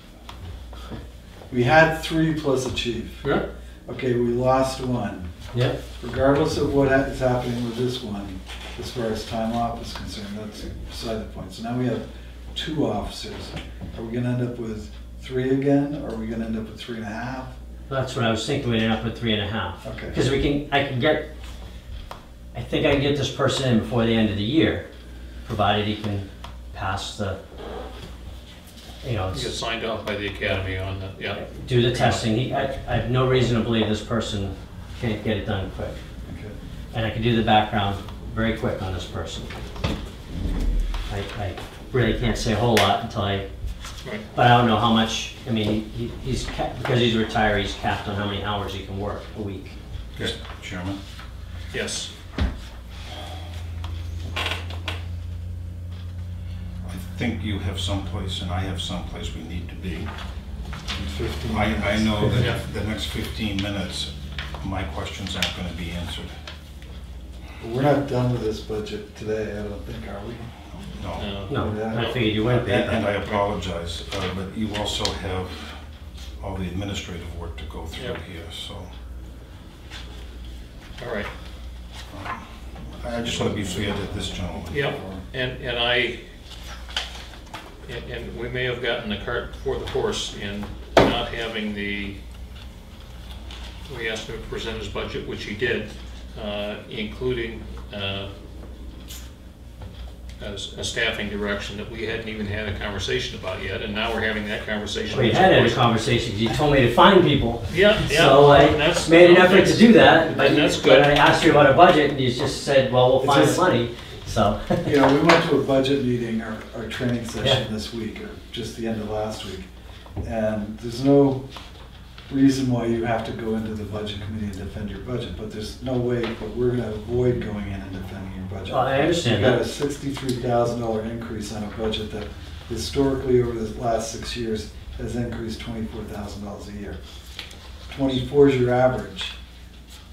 We had 3 plus a chief. Yeah. Okay, we lost 1. Yep. Regardless of what is happening with this one, as far as time off is concerned, that's beside the point. So now we have 2 officers. Are we gonna end up with 3 again, or are we gonna end up with 3.5? That's what I was thinking. We'd end up with 3.5. Okay. Because I think I can get this person in before the end of the year, provided he can pass the, He gets signed off by the academy on the, do the testing. I have no reason to believe this person can't get it done quick. Okay. And I can do the background very quick on this person. I really can't say a whole lot until Right. but I don't know how much. I mean, because he's retired, he's capped on how many hours he can work a week. Yes, Chairman. Yes. I think you have someplace and I have someplace we need to be. 15 I know Yeah. that the next 15 minutes, my questions aren't gonna be answered. We're not done with this budget today, I don't think, are we? No. No, I figured you wouldn't be. And I apologize, but you also have all the administrative work to go through Yep. here, so. All right. I just want to be fair to this gentleman. Yep. And we may have gotten the cart before the horse in not having we asked him to present his budget, which he did, including a staffing direction that we hadn't even had a conversation about yet, and now we're having that conversation. We had a conversation, 'cause you told me to find people. Yeah. So I That's- made an effort to do that, And but that's good. I asked you about a budget, and you just said, well, we'll It's find the just- money, so. You know, we went to a budget meeting, our training Yeah. session this week, or just the end of last week. And there's no reason why you have to go into the budget committee and defend your budget, but there's no way, but we're gonna avoid going in and defending your budget. Well, I understand We got a that. $63,000 increase on a budget that historically over the last 6 years has increased $24,000 a year. 24 is your average.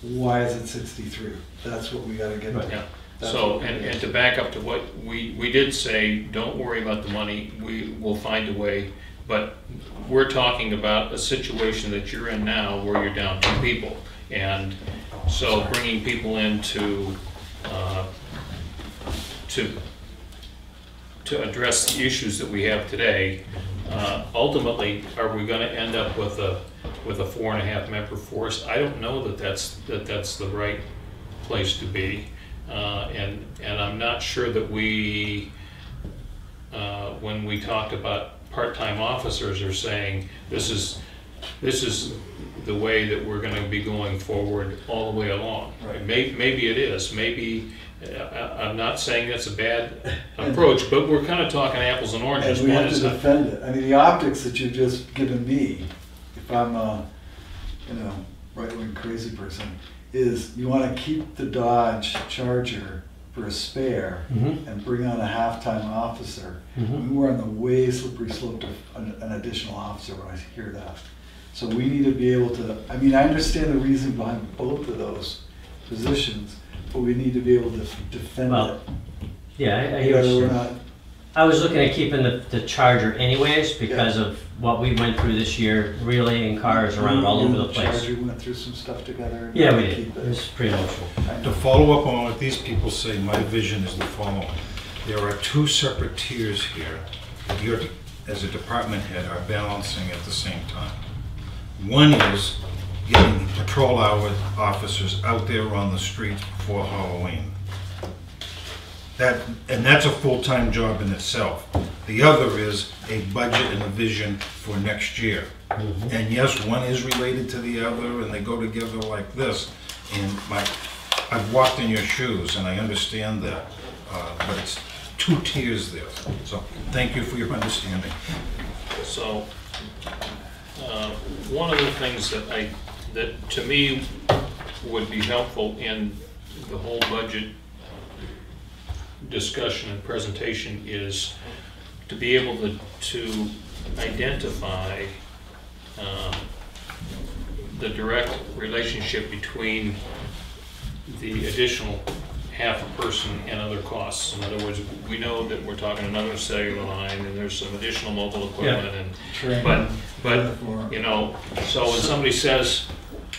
Why is it 63? That's what we gotta get Right. to. Yeah. So, and to back up to what we did say, don't worry about the money, we will find a way, but we're talking about a situation that you're in now where you're down 2 people. And so bringing people in to address the issues that we have today, ultimately, are we gonna end up with a 4.5 member force? I don't know that that's the right place to be. And I'm not sure that we, when we talked about part-time officers, are saying this is the way that we're going to be going forward all the way along. Right. Maybe it is. Maybe I'm not saying that's a bad approach, but we're kind of talking apples and oranges. And we have to defend it. I mean, the optics that you've just given me, if I'm a, right-wing crazy person, is you want to keep the Dodge Charger for a spare and bring on a half-time officer. We're on the way slippery slope to an additional officer when I hear that. So we need to be able to, I mean, I understand the reason behind both of those positions, but we need to be able to defend it. Yeah, I hear what you're saying. I was looking at keeping the Charger anyways because of what we went through this year, relaying cars around all over the place. Charger went through some stuff together. Yeah, we did. It was pretty emotional. To follow up on what these people say, my vision is the following. There are 2 separate tiers here that you're, as a department head, are balancing at the same time. One is getting patrol hour officers out there on the streets before Halloween. And that's a full-time job in itself. The other is a budget and a vision for next year. And yes, one is related to the other, and they go together like this. And I've walked in your shoes, and I understand that, but it's 2 tiers there. So thank you for your understanding. So one of the things that to me would be helpful in the whole budget discussion and presentation is to be able to identify the direct relationship between the additional half a person and other costs. In other words, we know that we're talking another cellular line and there's some additional mobile equipment, and but so when somebody says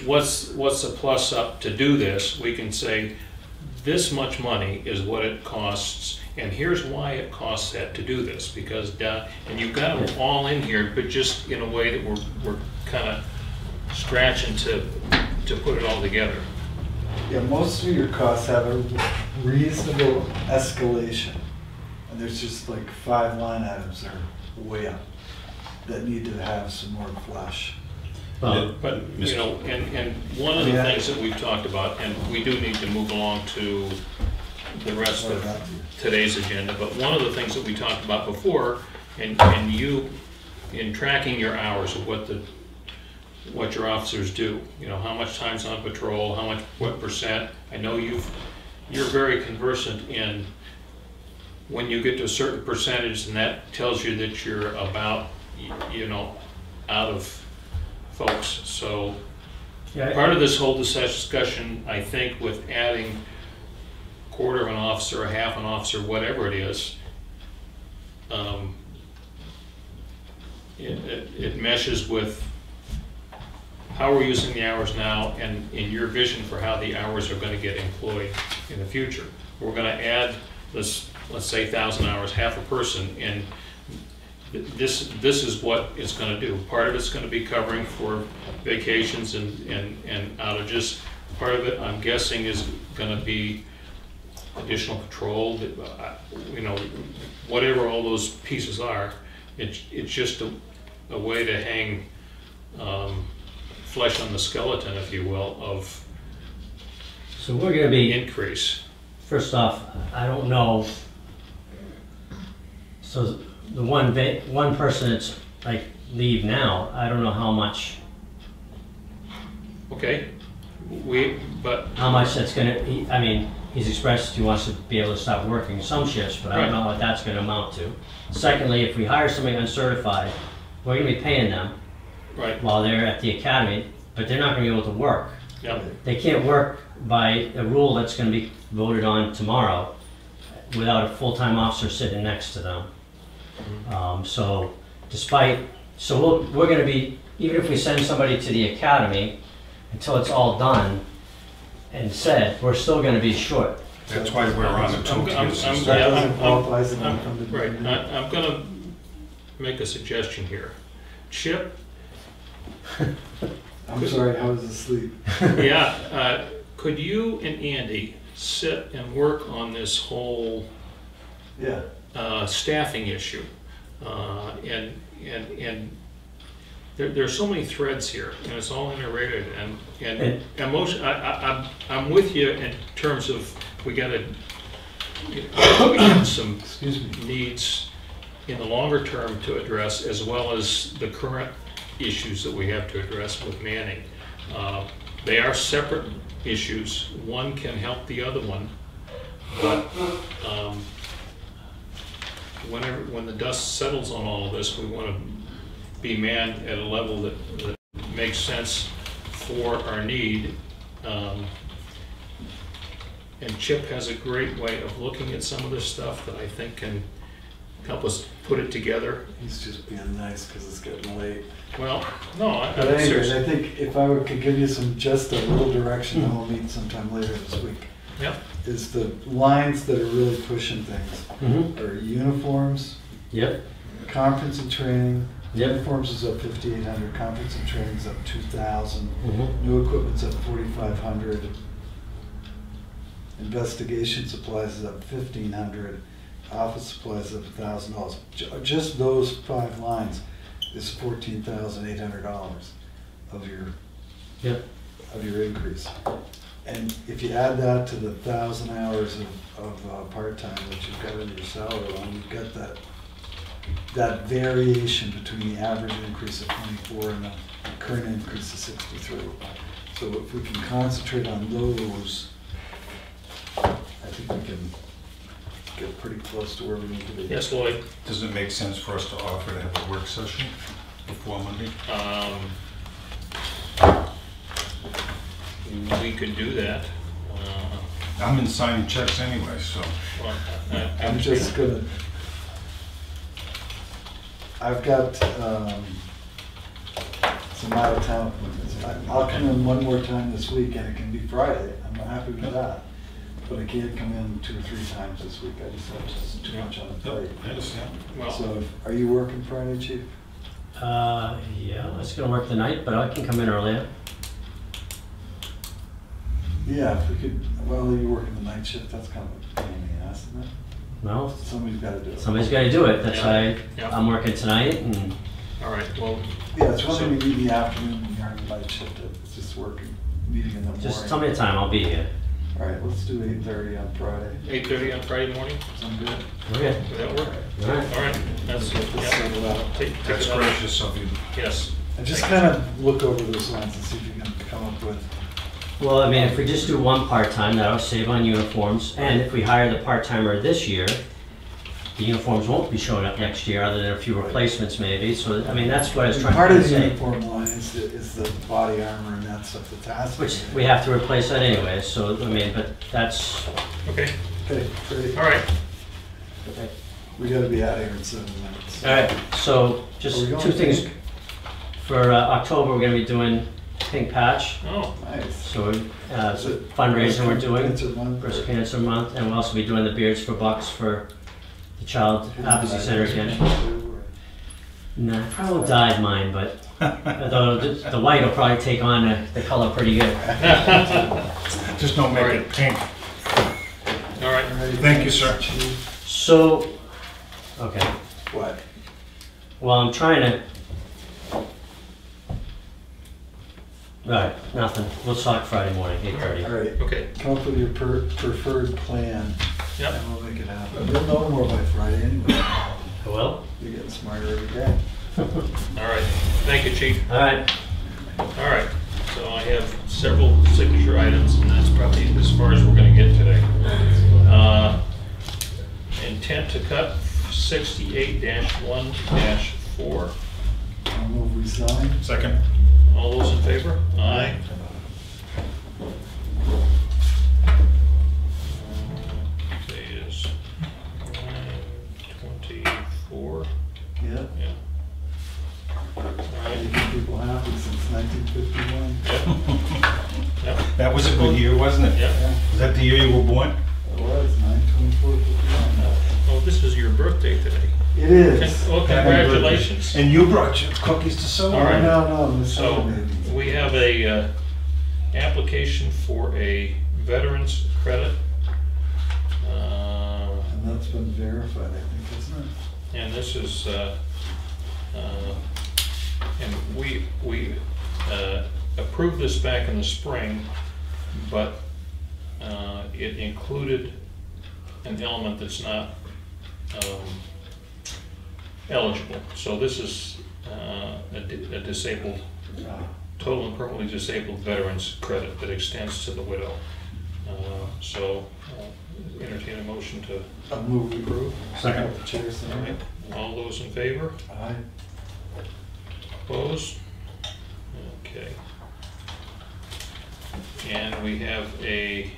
what's the plus up to do this, we can say this much money is what it costs, and here's why it costs that to do this, because and you've got them all in here, but just in a way that we're kind of scratching to put it all together. Yeah, most of your costs have a reasonable escalation, and there's just like 5 line items that are way up that need to have some more flesh. But and one of the things that we've talked about, and we do need to move along to the rest of today's agenda, but one of the things that we talked about before, and you, in tracking your hours of what your officers do, how much time's on patrol, what percent. I know you're very conversant in when you get to a certain percentage, and that tells you that you're about, out of folks. So part of this whole discussion, I think, with adding a quarter of an officer, a half an officer, whatever it is, it meshes with how we're using the hours now and in your vision for how the hours are going to get employed in the future. We're going to add this, let's say 1,000 hours, half a person, and this is what it's going to do. Part of it's going to be covering for vacations and outages. Part of it, I'm guessing, is going to be additional patrol. Whatever all those pieces are, it's just a way to hang flesh on the skeleton, if you will, of so we're going to be increase. First off, I don't know. So the one person that's like leave now, I don't know how much. Okay, but how much that's going to. I mean, he's expressed he wants to be able to stop working some shifts, but I don't know what that's going to amount to. Secondly, if we hire somebody uncertified, we're going to be paying them while they're at the academy, but they're not going to be able to work Yeah. They can't work by a rule that's gonna be voted on tomorrow without a full-time officer sitting next to them. So we're gonna be, even if we send somebody to the academy, until it's all done and said, we're still gonna be short. That's why we're on the two tiers. That doesn't qualify as an unfunded Right, mandate. I'm gonna make a suggestion here. Chip, I'm sorry, I was asleep. yeah, could you and Andy sit and work on this whole Yeah. staffing issue? And there are so many threads here, and it's all interrelated, and emotion, I'm with you in terms of we gotta get some needs in the longer term to address, as well as the current issues that we have to address with Manning. They are separate issues. One can help the other one, but when the dust settles on all of this, we want to be manned at a level that makes sense for our need. And Chip has a great way of looking at some of this stuff that I think can help us put it together. He's just being nice because it's getting late. Well, no, But I'm anyways, serious. I think if I could give you just a little direction, then we'll meet sometime later this week. Yep. Is the lines that are really pushing things Mm-hmm. are uniforms, Yep, conference and training. Yep. Uniforms is up 5,800, conference and training is up 2,000, mm-hmm. new equipment's up 4,500, investigation supplies is up 1,500, office supplies is up $1,000. Just those 5 lines is $14,800 of your Yep. increase. And if you add that to the 1,000 hours of part-time that you've got in your salary line, you've got that variation between the average increase of 24 and the current increase of 63. So if we can concentrate on those, I think we can get pretty close to where we need to be. Yes, Lloyd? Does it make sense for us to offer to have a work session before Monday? We could do that. I'm in signing checks anyway, so. Well, I'm just gonna, I've got some out of town appointments. I'll come in one more time this week and it can be Friday. I'm not happy with that. But I can't come in 2 or 3 times this week. I just have too much on the plate. I understand. Well, So are you working Friday, Chief? Yeah, it's gonna work tonight, but I can come in earlier. Yeah, if we could, well, you're working the night shift. That's kind of a pain in the ass, isn't it? No, Somebody's got to do it. somebody's gotta do it, that's why Yeah. I'm working tonight, and all right, well, Yeah, it's one thing we meet in the afternoon when you're on the night shift. It's just working, meeting in the morning. just tell me the time, I'll be here. All right, let's do 8:30 on Friday. 8:30 on Friday morning, Sound good? Okay. would that work? All right. All right, that's, Let's yeah. settle out. Take That's it out. gracious of you. Yes. And just kind of look over those lines and see if you can come up with, Well, I mean, if we just do one part-time, that'll save on uniforms, and if we hire the part-timer this year, the uniforms won't be showing up next year, other than a few replacements maybe, so, I mean, that's what I was trying part to of the say. uniform line is the body armor and that stuff that's has to be. Which, we have to replace that anyway, so, I mean, but that's, Okay, Okay, great. all right. We gotta be out of here in 7 minutes. all right, so, Are just we going 2 things. pink? For October, we're gonna be doing Pink Patch, Oh, Nice. so, Is it fundraising we're doing. Cancer Month? Breast Cancer Month, and we'll also be doing the Beards for Bucks for the Child Advocacy Center again. Nah, I won't dye mine, but although the white will probably take on the color pretty good. Just don't make it pink. all right. Thank you, sir. So, okay, What? well, I'm trying to. Alright, nothing. We'll talk Friday morning, 8:30. All right, Okay, come up with your preferred plan yep. and we'll make it happen. You'll know more by Friday anyway. I will? You're getting smarter every day. All right, thank you, Chief. Alright, All right, so I have several signature items, and that's probably as far as we're gonna get today. Intent to cut 68-1-4. I'll move resign. Second. All those in favor? Aye. people happy since 1951. Yep. That was a good year, wasn't it? Yep. Was that the year you were born? It was 9/24/51. Oh, this is your birthday today. It is. Well, congratulations. And you brought your cookies to celebrate. All right. No, Miss So, Maybe. we have a application for a veterans credit. And that's been verified, I think, isn't it? And this is, and we approved this back in the spring, but it included an element that's not eligible. So this is a disabled, total and permanently disabled veterans credit that extends to the widow. So entertain a motion to. I'll move we approve. Second. The chair saying All right. All those in favor? aye. Opposed? Okay. And we have a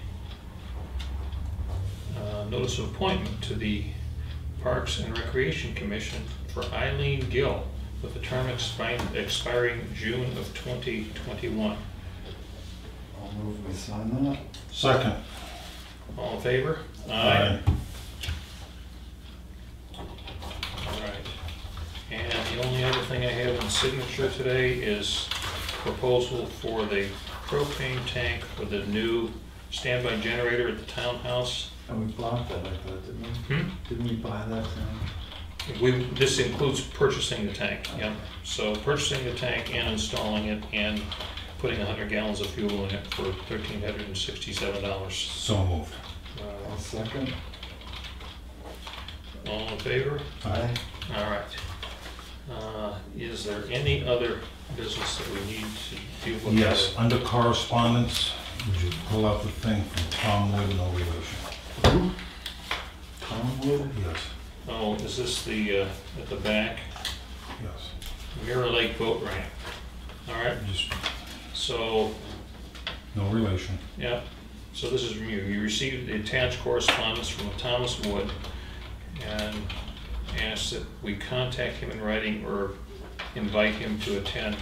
notice of appointment to the Parks and Recreation Commission for Eileen Gill with a term expiring June of 2021. I'll move we sign that. Second. All in favor? Aye. All right. And the only other thing I have in signature today is proposal for the propane tank for the new standby generator at the townhouse. And we bought that, I thought, didn't we? Didn't we buy that thing? This includes purchasing the tank, yep. So purchasing the tank and installing it and putting 100 gallons of fuel in it for $1,367. So moved. I'll second. All in favor? Aye. All right. Is there any other business that we need to deal with? Yes, under correspondence, would you pull out the thing from Tom Wood, no relation? Tom Wood? Yes, Oh, is this the, at the back? yes. Mirror Lake Boat Ramp. All right, Just so, no relation. yeah, so this is from you. You received the attached correspondence from Thomas Wood and asked that we contact him in writing or invite him to attend.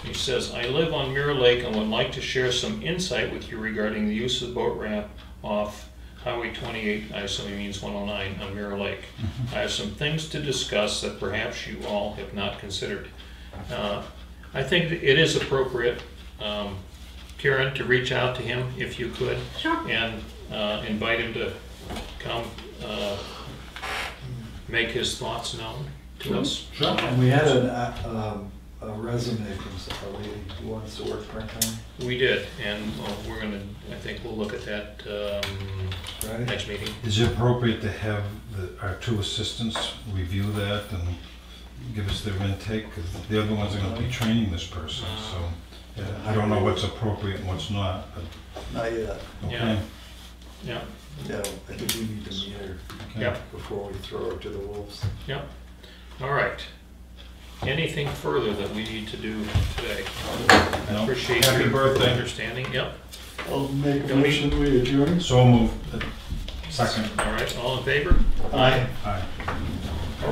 He says, I live on Mirror Lake and would like to share some insight with you regarding the use of the boat ramp off Highway 28, I assume he means 109, on Mirror Lake. I have some things to discuss that perhaps you all have not considered. I think that it is appropriate, Karen, to reach out to him if you could. Sure. And invite him to come make his thoughts known to us. Sure. And we had a resume from a lady who wants to work part-time. We did, and we're gonna, I think we'll look at that Right. next meeting. Is it appropriate to have our two assistants review that and give us their intake? Because the other ones are going to be training this person, so I don't know what's appropriate and what's not. But, Not yet. okay. Yeah. Yeah, No, I think we need to meet her Okay. yeah, before we throw her to the wolves. yeah. All right. Anything further that we need to do today? I No. appreciate Happy your birthday. understanding. Yep. I'll make a Don't we- motion, we adjourn. So moved. Second. All right, all in favor? Aye. Aye.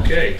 Okay,